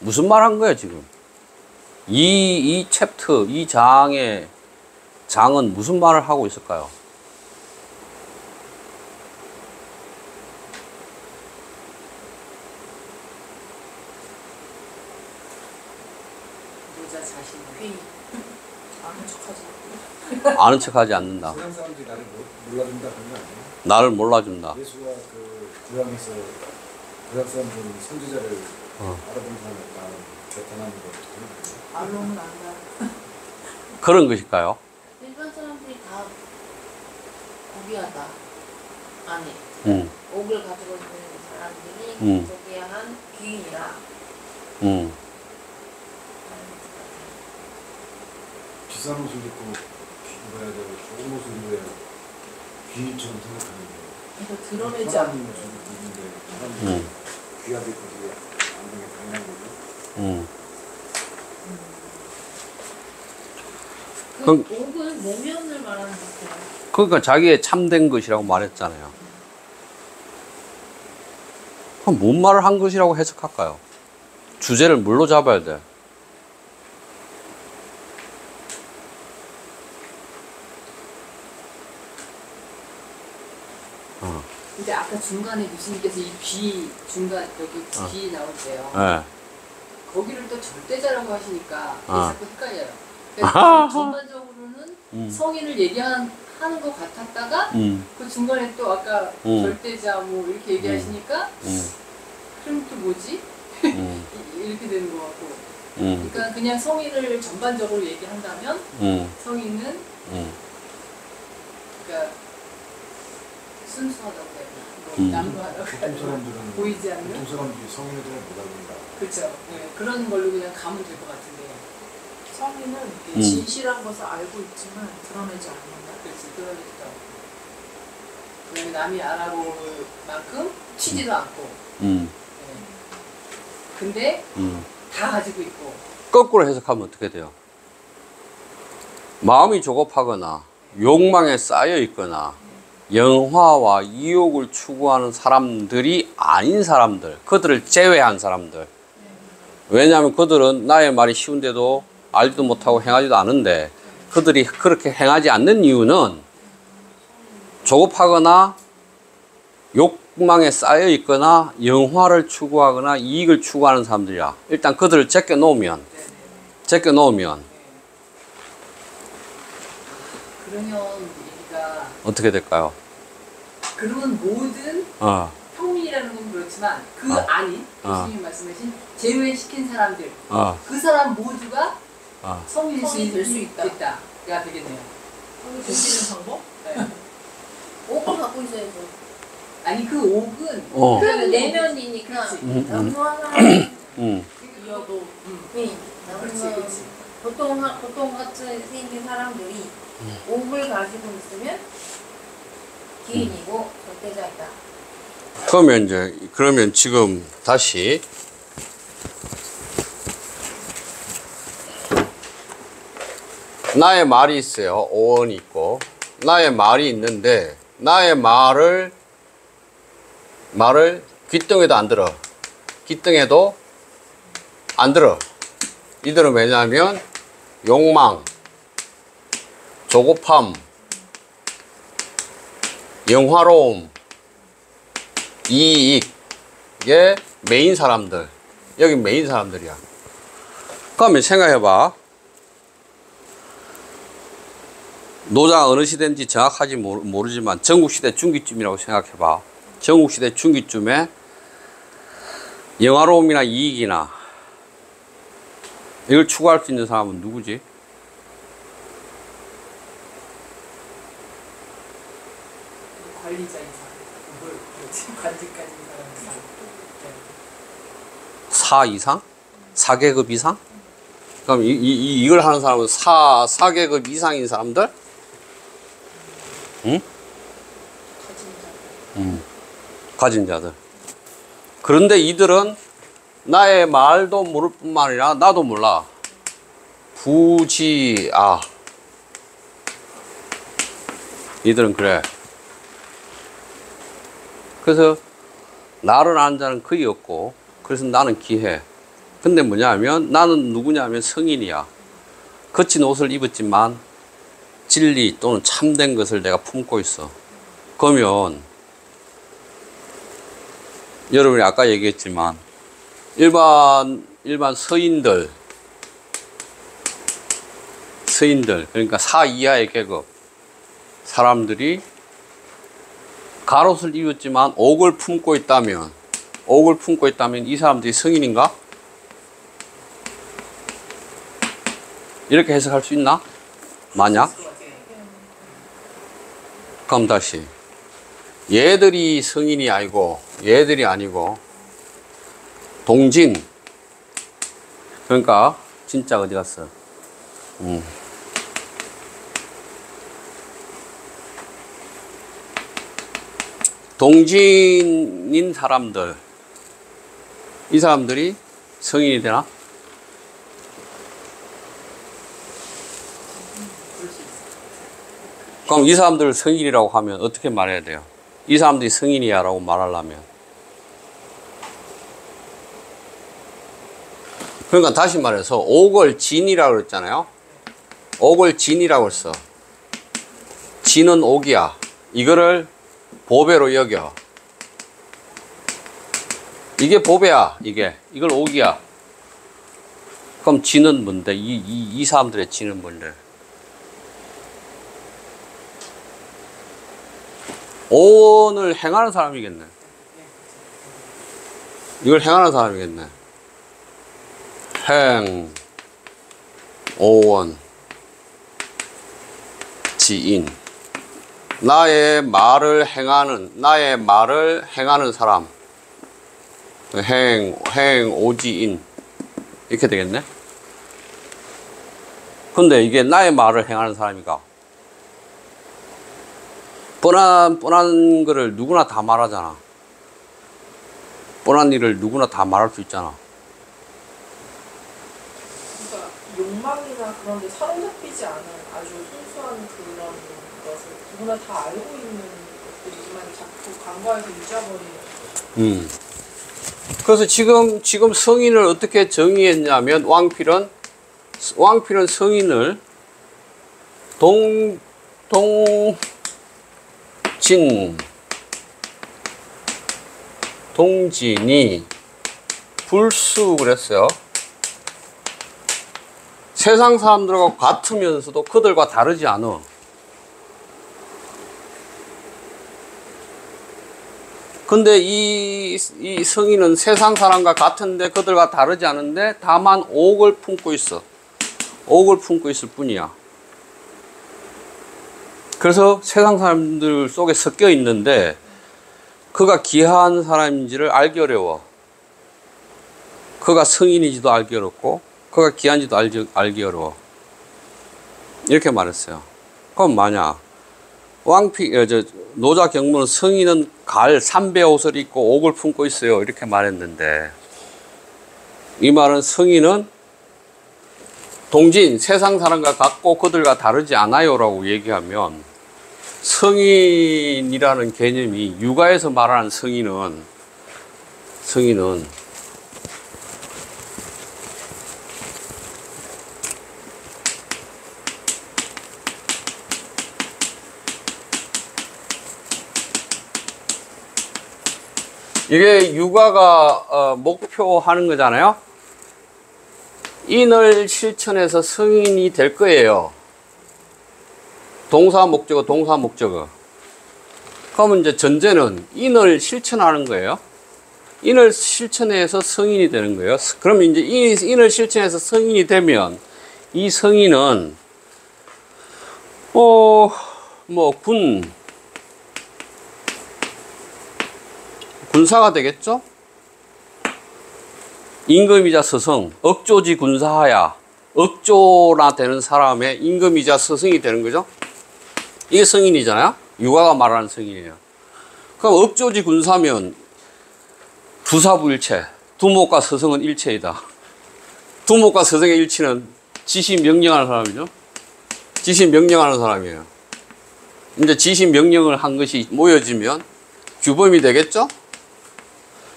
무슨 말 한 거예요 지금? 이 챕터 이 장의 장은 무슨 말을 하고 있을까요? 노자 자신의 회의. 아는 척하지. 아는 척하지 않는다. 세상 사람들이 나를 몰라준다 그런 거 아니에요? 나를 몰라준다. 예수가 그 고향에서 고향 사람들 선지자를 알아보는 사람이 없다 개탄하는 거 그런 거 아니에요? 알로는 안다. 그런 것일까요? 일반 사람들이 다 고귀하다. 아니, 음, 옥을 가지고 있는 사람들이 음. 고귀한 귀인이라. 음. 비싼 옷을 입고 뭐야 좋은 옷을 입어야 귀인처럼 생각하는 거예요. 이거 드러내지 않는 옷을 거죠. 입고 있는데 사람들이 귀하게 입고 되게 안경에 당연한 거죠. 그럼- 옥은 내면을 말하는 것 같아요. 그러니까 자기의 참된 것이라고 말했잖아요. 그럼 뭔 말을 한 것이라고 해석할까요? 주제를 뭘로 잡아야 돼? 근데 아까 중간에 교수님께서 이 귀 중간 여기 귀 나올 때요. 예. 거기를 또 절대자라고 하시니까 이게 아. 자꾸 헷갈려요. 아하하. 그러니까 전반적으로는 음. 성인을 얘기하는 것 같았다가 음, 그 중간에 또 아까 절대자 뭐 이렇게 얘기하시니까 그럼 또 뭐지? 이렇게 되는 것 같고. 그러니까 그냥 성인을 전반적으로 얘기한다면 성인은 그러니까 순수하다고 해야 되나? 뭐 남루하다고 해야 보통 되나? 사람들은 보이지 않는? 보통 사람들이 성인에 대해 못 알아본다. 그렇죠. 네, 그런 걸로 그냥 가면 될 것 같은데. 성인은 진실한 것을 알고 있지만 드러내지 않는다. 그렇지, 그러니까. 그다음에 남이 알아볼 만큼 튀지도 않고. 네. 근데 다 가지고 있고. 거꾸로 해석하면 어떻게 돼요? 마음이 조급하거나 욕망에 쌓여 있거나 영화와 이욕을 추구하는 사람들이 아닌 사람들, 그들을 제외한 사람들. 왜냐하면 그들은 나의 말이 쉬운데도 알지도 못하고 행하지도 않은데, 그들이 그렇게 행하지 않는 이유는 조급하거나 욕망에 쌓여 있거나 영화를 추구하거나 이익을 추구하는 사람들이야. 일단 그들을 제껴 놓으면 그러면 얘기가 어떻게 될까요? 그러면 모든 평민이라는 건 그렇지만 그 아닌 교수님 말씀하신 제외시킨 사람들 그 사람 모두가 성인일 성인이 될수 수 있다. 있다가 되겠네요. 될 수 있는 방법? 네. 옥을 갖고 있어야죠. 아니 그 옥은 그러면 내면이니까. 음. 남루하는 이어도 네. 그렇지, 그렇지. 보통 같이 생긴 사람들이 옥을 가지고 있으면 기인이고 절대자이다. 그러면 지금 다시 나의 말이 있어요. 오언이 있고 나의 말이 있는데 나의 말을 귀등에도 안 들어. 귀등에도 안 들어. 이들은 왜냐하면 욕망, 조급함, 영화로움, 이익의 메인 사람들. 여기 메인 사람들이야. 그러면 생각해봐. 노자가 어느 시대인지 정확하지 모르지만 전국시대 중기쯤이라고 생각해봐. 전국시대 중기쯤에 영화로움이나 이익이나 이걸 추구할 수 있는 사람은 누구지? 관리자인 사람, 뭘 관직까지 사람. 네. 4 이상? 4계급 이상? 그럼 이걸 하는 사람은 4계급 이상인 사람들? 응? 가진 자들. 그런데 이들은 나의 말도 모를 뿐만 아니라 나도 몰라. 부지아. 이들은 그래. 그래서 나를 아는 자는 거의 없고, 그래서 나는 귀해. 근데 뭐냐면 나는 누구냐면 성인이야. 거친 옷을 입었지만 진리 또는 참된 것을 내가 품고 있어. 그러면 여러분이 아까 얘기했지만 일반 서인들 그러니까 사 이하의 계급 사람들이 갑옷을 입었지만 옥을 품고 있다면 이 사람들이 성인인가? 이렇게 해석할 수 있나? 만약? 그럼 다시 얘들이 성인이 아니고 얘들이 아니고 동진, 그러니까 진짜 어디 갔어? 동진인 사람들, 이 사람들이 성인이 되나? 그럼 이 사람들을 성인이라고 하면 어떻게 말해야 돼요? 이 사람들이 성인이야 라고 말하려면. 그러니까 다시 말해서 옥을 진이라고 그랬잖아요. 옥을 진이라고 했어. 진은 옥이야. 이거를 보배로 여겨. 이게 보배야. 이걸 옥이야. 그럼 진은 뭔데? 이 사람들의 진은 뭔데? 오원을 행하는 사람이겠네. 이걸 행하는 사람이겠네. 행, 오원, 지인. 나의 말을 행하는 사람. 행, 오지인. 이렇게 되겠네. 근데 이게 나의 말을 행하는 사람이가. 뻔한 거를 누구나 다 말하잖아. 뻔한 일을 누구나 다 말할 수 있잖아. 그러니까 욕망이나 그런 데 사로잡히지 않은 아주 순수한 그런 것을 누구나 다 알고 있는 것들이지만 자꾸 간과해서 잊어버리는. 그래서 지금 성인을 어떻게 정의했냐면 왕필은 성인을 동진이 불수 그랬어요. 세상 사람들과 같으면서도 그들과 다르지 않아. 근데 이 성인은 세상 사람과 같은데 그들과 다르지 않은데 다만 옥을 품고 있어. 옥을 품고 있을 뿐이야. 그래서 세상 사람들 속에 섞여 있는데 그가 귀한 사람인지를 알기 어려워. 그가 성인인지도 알기 어렵고 그가 귀한지도 알기 어려워. 이렇게 말했어요. 그럼 만약 노자 경문은 성인은 갈 삼배 옷을 입고 옥을 품고 있어요. 이렇게 말했는데 이 말은 성인은 동진, 세상 사람과 같고 그들과 다르지 않아요 라고 얘기하면 성인이라는 개념이 육아에서 말하는 성인은 이게 육아가 목표하는 거잖아요. 인을 실천해서 성인이 될 거예요. 동사 목적어. 그러면 이제 전제는 인을 실천하는 거예요. 인을 실천해서 성인이 되는 거예요. 그러면 이제 인을 실천해서 성인이 되면 이 성인은 군사가 되겠죠? 임금이자 서성, 억조지 군사하야. 억조나 되는 사람의 임금이자 서성이 되는 거죠? 이게 성인이잖아요? 육아가 말하는 성인이에요. 그럼 억조지 군사면 두사부일체, 두목과 서성은 일체이다. 두목과 서성의 일치는 지시 명령하는 사람이죠? 지시 명령하는 사람이에요. 이제 지시 명령을 한 것이 모여지면 규범이 되겠죠?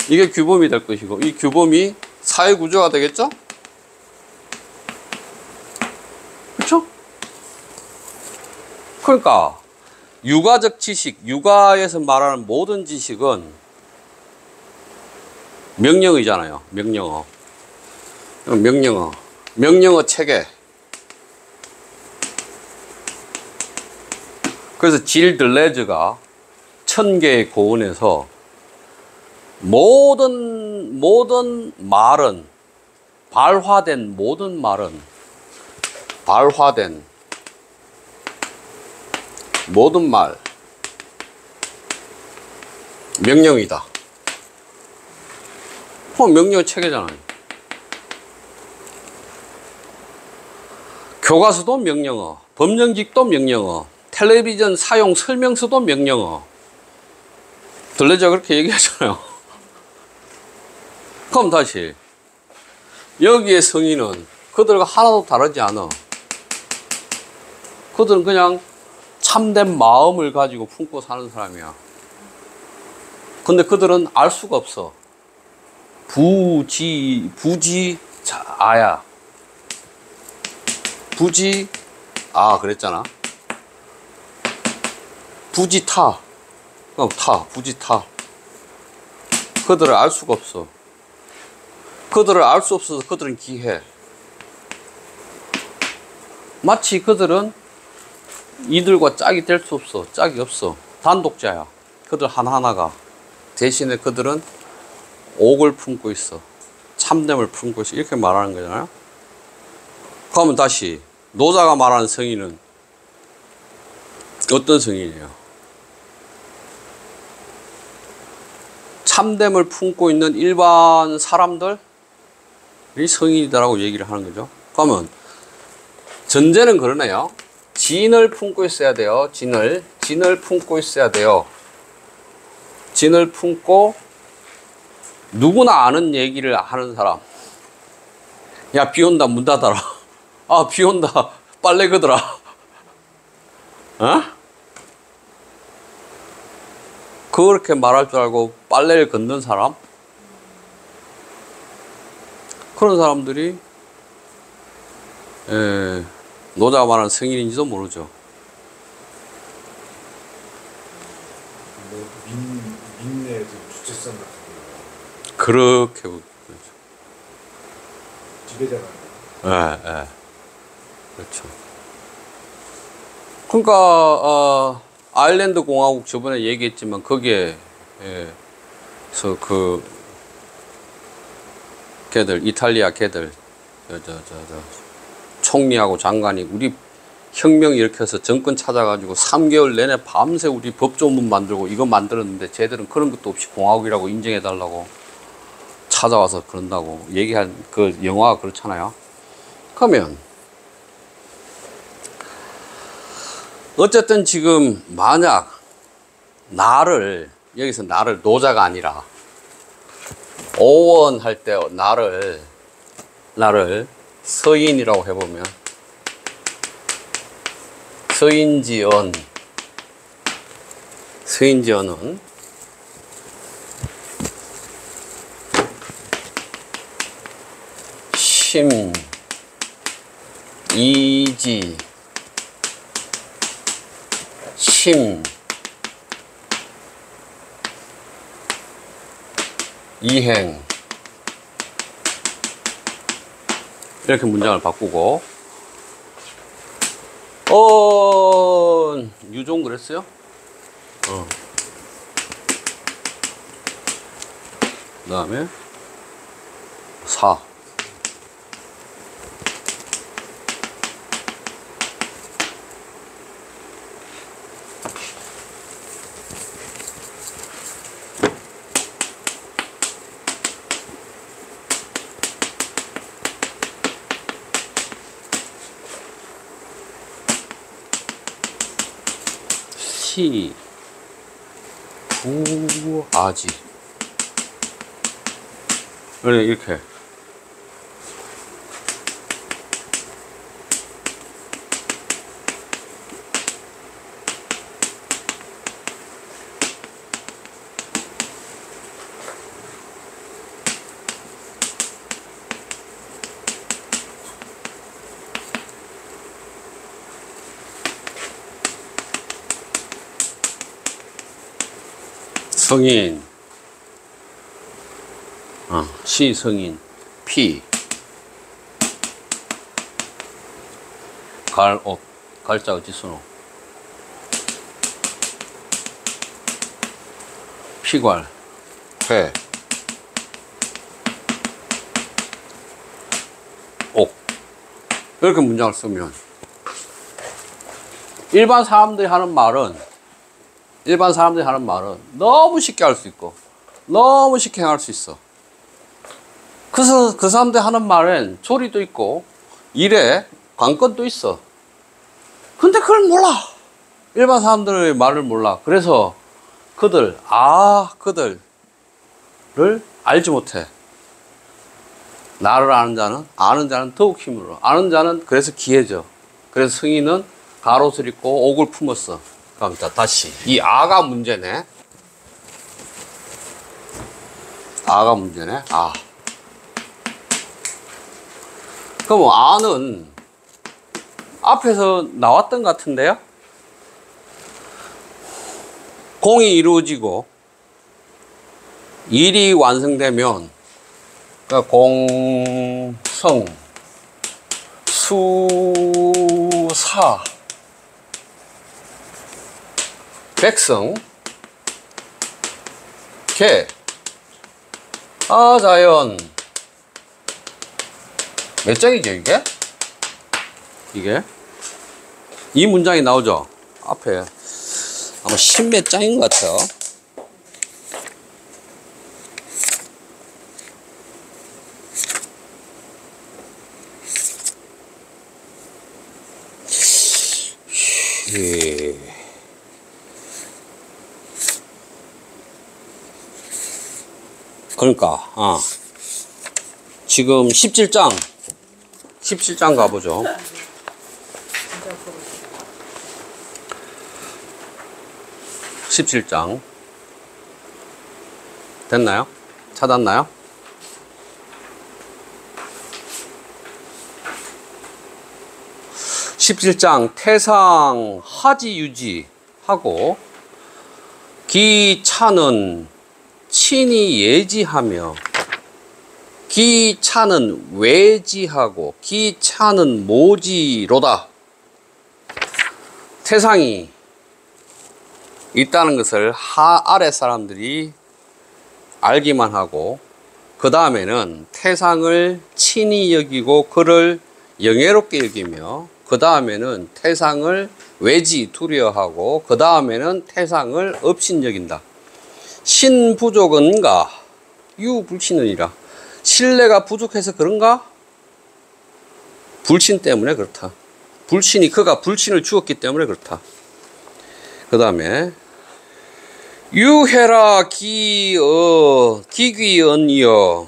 이게 규범이 될 것이고, 이 규범이 사회 구조가 되겠죠? 그렇죠? 그러니까 육아적 지식, 육아에서 말하는 모든 지식은 명령어잖아요. 명령어. 명령어 체계. 그래서 질 들레즈가 1000개의 고언에서 모든 말은, 발화된 모든 말은, 발화된 모든 말, 명령이다. 명령 체계잖아요. 교과서도 명령어, 법령직도 명령어, 텔레비전 사용 설명서도 명령어. 들레즈가 그렇게 얘기하잖아요. 그럼 다시 여기에 성인은 그들과 하나도 다르지 않아. 그들은 그냥 참된 마음을 가지고 품고 사는 사람이야. 근데 그들은 알 수가 없어. 부지아야. 그랬잖아. 부지타. 부지타. 그들을 알 수가 없어. 그들을 알 수 없어서 그들은 기해. 마치 그들은 이들과 짝이 될 수 없어. 짝이 없어. 단독자야. 그들 하나하나가. 대신에 그들은 옥을 품고 있어. 참됨을 품고 있어. 이렇게 말하는 거잖아요. 그러면 다시 노자가 말하는 성인은 어떤 성인이에요? 참됨을 품고 있는 일반 사람들이 성인이다라고 얘기를 하는 거죠. 그러면 전제는 그러네요. 진을 품고 있어야 돼요. 진을 품고 있어야 돼요. 진을 품고 누구나 아는 얘기를 하는 사람. 야, 비 온다, 문 닫아라. 아, 비 온다, 빨래 걷어라. 어? 그렇게 말할 줄 알고 빨래를 걷는 사람? 그런 사람들이 노자가 말하는 성인인지도 모르죠. 민의 주체성 같은 거. 그렇게 지배자가. 그렇죠. 그러니까 아일랜드 공화국 저번에 얘기했지만 거기에서 그 걔들 이탈리아 걔들 총리하고 장관이 우리 혁명 일으켜서 정권 찾아가지고 3개월 내내 밤새 우리 법조문 만들고 이거 만들었는데 쟤들은 그런 것도 없이 공화국이라고 인정해달라고 찾아와서 그런다고 얘기한 그 영화가 그렇잖아요. 그러면 어쨌든 지금 만약 나를 여기서 나를 노자가 아니라 오원할 때 나를 서인이라고 해보면 서인지언은 심, 이지, 심, 이행 이렇게 문장을 바꾸고 유종 그랬어요? 그 다음에 사 시, 구, 아지. 이렇게. 성인, 시 성인, 피, 갈 옷, 갈자 어디 쓰노? 피괄, 회, 옥. 이렇게 문장을 쓰면 일반 사람들이 하는 말은 너무 쉽게 할 수 있고 너무 쉽게 할 수 있어. 그래서 그 사람들이 하는 말엔 조리도 있고 일에 관건도 있어. 근데 그걸 몰라. 일반 사람들의 말을 몰라. 그래서 그들을 알지 못해. 나를 아는 자는 더욱 힘으로. 아는 자는 그래서 기해져. 그래서 승인은 가롯을 입고 옥을 품었어. 그럼 자, 다시. 이 아가 문제네. 아가 문제네. 아. 그럼 아는 앞에서 나왔던 것 같은데요? 공이 이루어지고 일이 완성되면 그러니까 공성, 수사, 백성, 개, 자연. 몇 장이죠, 이게? 이 문장이 나오죠? 앞에. 아마 10몇 장인 것 같아요. 그러니까, 지금 17장 가보죠. 17장. 됐나요? 찾았나요? (17장) 태상 하지유지하고 기차는 친히 예지하며 기차는 외지하고 기차는 모지로다. 태상이 있다는 것을 아래 사람들이 알기만 하고 그 다음에는 태상을 친히 여기고 그를 영예롭게 여기며 그 다음에는 태상을 외지 두려워하고 그 다음에는 태상을 업신여긴다. 신부족은가 유불신이니라. 신뢰가 부족해서 그런가? 불신 때문에 그렇다. 그가 불신을 주었기 때문에 그렇다. 그 다음에 유해라 기귀언이여.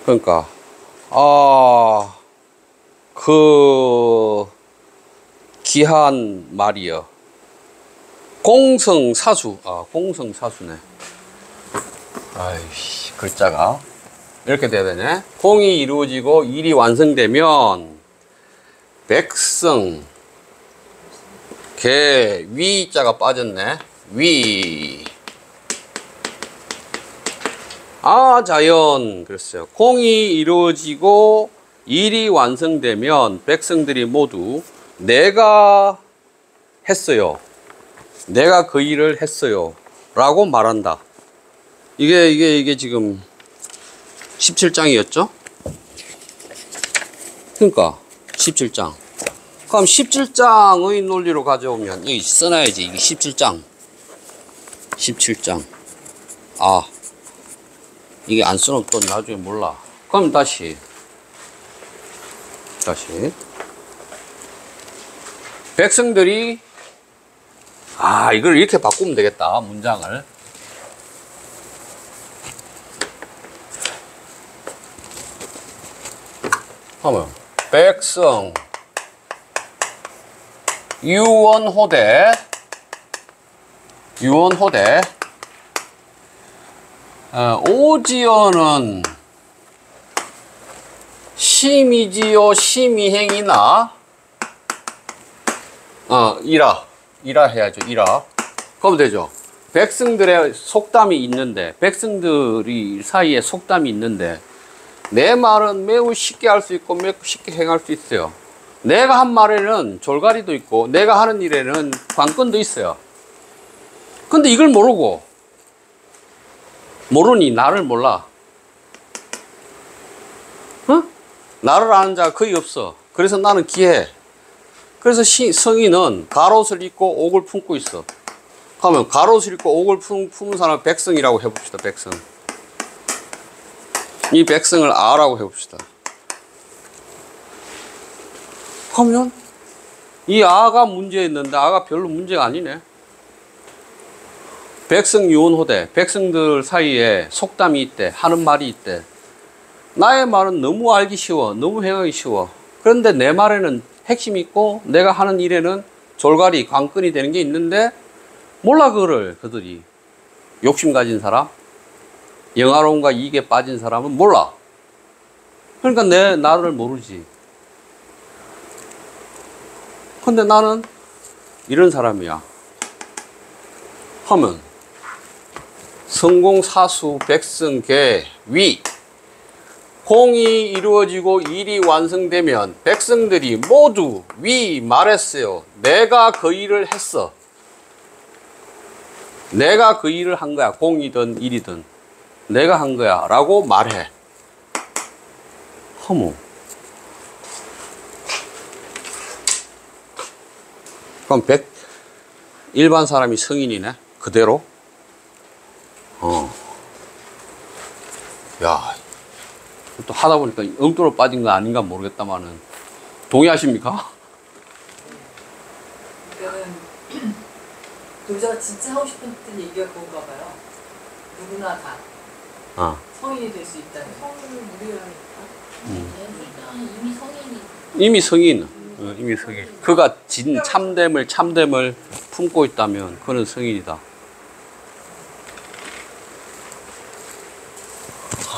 그러니까 그 귀한 말이여. 공성사수. 공성사수네. 아이씨, 글자가 이렇게 돼야 되네. 공이 이루어지고 일이 완성되면 백성, 개, 위자가 빠졌네. 자연. 그랬어요. 공이 이루어지고 일이 완성되면 백성들이 모두 내가 했어요. 내가 그 일을 했어요. 라고 말한다. 이게 지금 17장이었죠? 그러니까 17장. 그럼 17장의 논리로 가져오면 여기 써놔야지. 이게 17장. 이게 안 써놓으면 또 나중에 몰라. 그럼 다시 백성들이 이걸 이렇게 바꾸면 되겠다. 문장을. 하면 백성 유언호대 오지어는 심이지요 심이행이나 이라 해야죠. 이라. 그러면 되죠. 백성들의 속담이 있는데, 백성들이 사이에 속담이 있는데, 내 말은 매우 쉽게 할 수 있고 매우 쉽게 행할 수 있어요. 내가 한 말에는 졸가리도 있고 내가 하는 일에는 관건도 있어요. 근데 이걸 모르니 나를 몰라. 어? 나를 아는 자가 거의 없어. 그래서 나는 기해. 그래서 성인은 갑옷을 입고 옥을 품고 있어. 그러면 갑옷을 입고 옥을 품은 사람은 백성이라고 해봅시다. 백성. 이 백성을 아라고 해봅시다. 하면 이 아가 문제였는데 아가 별로 문제가 아니네. 백성 유언호대, 백성들 사이에 속담이 있대, 하는 말이 있대. 나의 말은 너무 알기 쉬워, 너무 행하기 쉬워. 그런데 내 말에는 핵심이 있고 내가 하는 일에는 졸가리, 관건이 되는 게 있는데 몰라 그거를. 그들이 욕심 가진 사람, 영화로움과 이익에 빠진 사람은 몰라. 그러니까 나를 모르지. 근데 나는 이런 사람이야 하면 성공사수 백성계 위. 공이 이루어지고 일이 완성되면 백성들이 모두 위 말했어요. 내가 그 일을 했어. 내가 그 일을 한 거야. 공이든 일이든 내가 한 거야 라고 말해. 허무. 그럼 일반 사람이 성인이네? 그대로? 야, 또 하다 보니까 엉뚱으로 빠진 거 아닌가 모르겠다마는. 동의하십니까? 그러니까는 도저히 진짜 하고 싶은 얘기가 그건가 봐요. 누구나 다 성인이 될 수 있다는. 성인을 무리하니까. 일단 이미 성인이. 이미 성인. 이미 성인. 그가 진 참됨을 품고 있다면 그는 성인이다.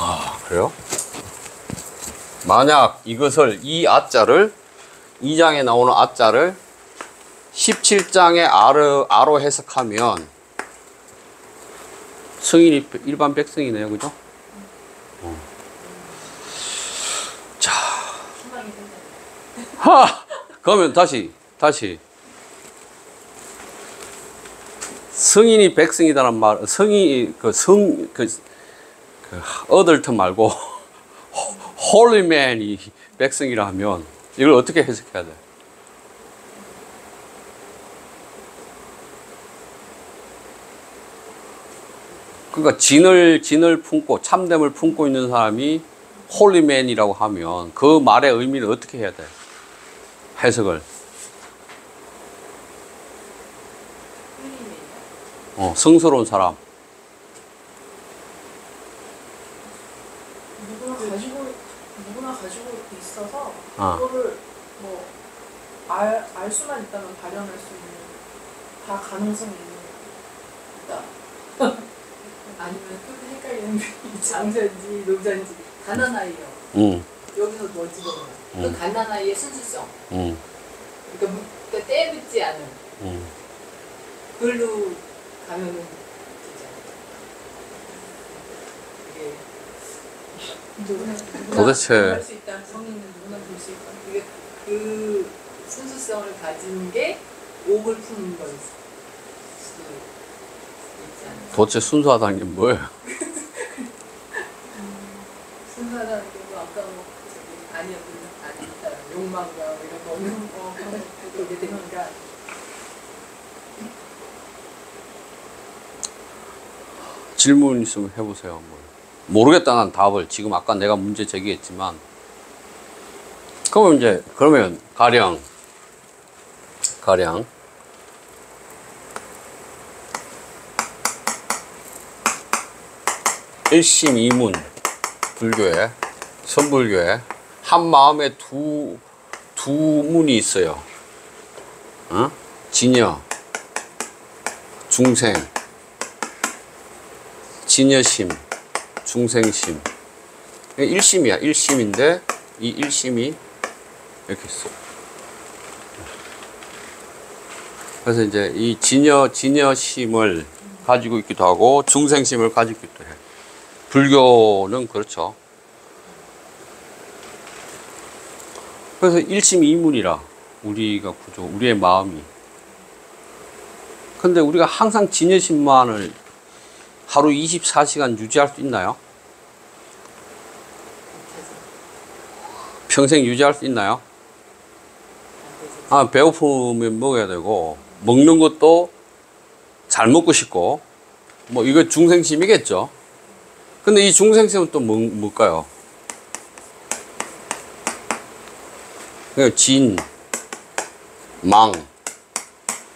아, 그래요? 만약 이것을 이 아자를 2장에 나오는 아자를 17장의 아로 해석하면 성인이 일반 백성이네요. 그죠? 자. 그러면 다시 성인이 백성이다는 말, 성이 어덜트 말고 홀리맨이 백성이라 하면 이걸 어떻게 해석해야 돼? 그러니까 진을 품고 참됨을 품고 있는 사람이 홀리맨이라고 하면 그 말의 의미는 어떻게 해야 돼? 해석을. 성스러운 사람. 누구나 가지고 있어서 그거를 뭐 알 수만 있다면 발현할 수 있는 다 가능성이 있다. 아니면 또 헷갈리는 게 장자인지 노자인지 가난아이요. 여기서 뭐 찍어보면 그 가난아이의 순수성. 그러니까 때 묻지 않은. 그걸로 가면은 되지 않을까. 도대체 할수 있다. 성인은 누구나 볼 수 있다. 이게 그 순수성을 가진 게 옥을 푸는 걸 수도 있지 않을까. 도대체 순수하다는 게 뭐예요? 순수하다는 게 뭐 아까 뭐 아니다 욕망과 이런 거 없는 거 그렇게 되니까. 질문 있으면 해보세요. 모르겠다 난 답을. 지금 아까 내가 문제 제기했지만. 그러면 가령 일심이문 불교에 선불교에 한 마음에 두 문이 있어요. 진여 중생, 진여심 중생심. 일심이야. 일심인데 이 일심이 이렇게 있어. 그래서 이제 이 진여심을 가지고 있기도 하고 중생심을 가지고 있기도 해. 불교는 그렇죠. 그래서 일심이문이라 우리가 구조, 우리의 마음이. 근데 우리가 항상 진여심만을 하루 24시간 유지할 수 있나요? 평생 유지할 수 있나요? 아, 배고프면 먹어야 되고, 먹는 것도 잘 먹고 싶고, 뭐, 이거 중생심이겠죠? 근데 이 중생심은 또 뭘까요? 진, 망,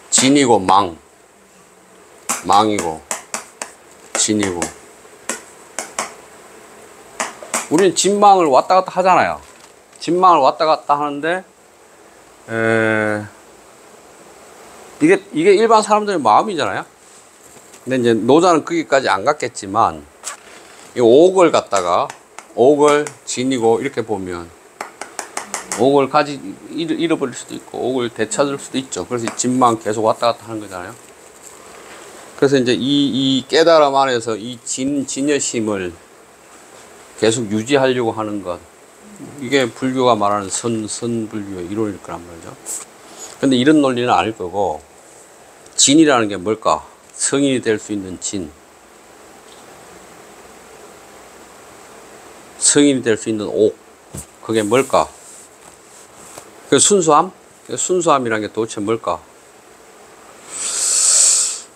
진이고 망, 망이고, 진이고. 우리는 진망을 왔다 갔다 하잖아요. 진망을 왔다 갔다 하는데, 이게 일반 사람들의 마음이잖아요. 근데 이제 노자는 거기까지 안 갔겠지만, 이 옥을 갖다가, 옥을 진이고 이렇게 보면, 옥을 잃어버릴 수도 있고, 옥을 되찾을 수도 있죠. 그래서 진망 계속 왔다 갔다 하는 거잖아요. 그래서 이제 이 깨달음 안에서 이 진여심을 계속 유지하려고 하는 것. 이게 불교가 말하는 선불교의 이론일 거란 말이죠. 근데 이런 논리는 아닐 거고, 진이라는 게 뭘까? 성인이 될 수 있는 진. 성인이 될 수 있는 옥. 그게 뭘까? 그 순수함? 순수함이라는 게 도대체 뭘까?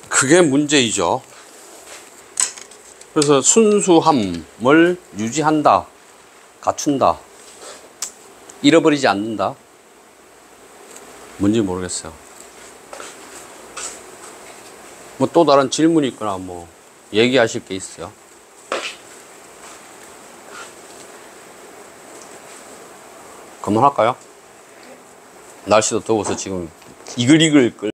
그게 문제이죠. 그래서 순수함을 유지한다. 갖춘다. 잃어버리지 않는다. 뭔지 모르겠어요. 뭐 또 다른 질문이 있거나 뭐 얘기하실 게 있어요. 그만할까요? 날씨도 더워서 지금 이글이글 끓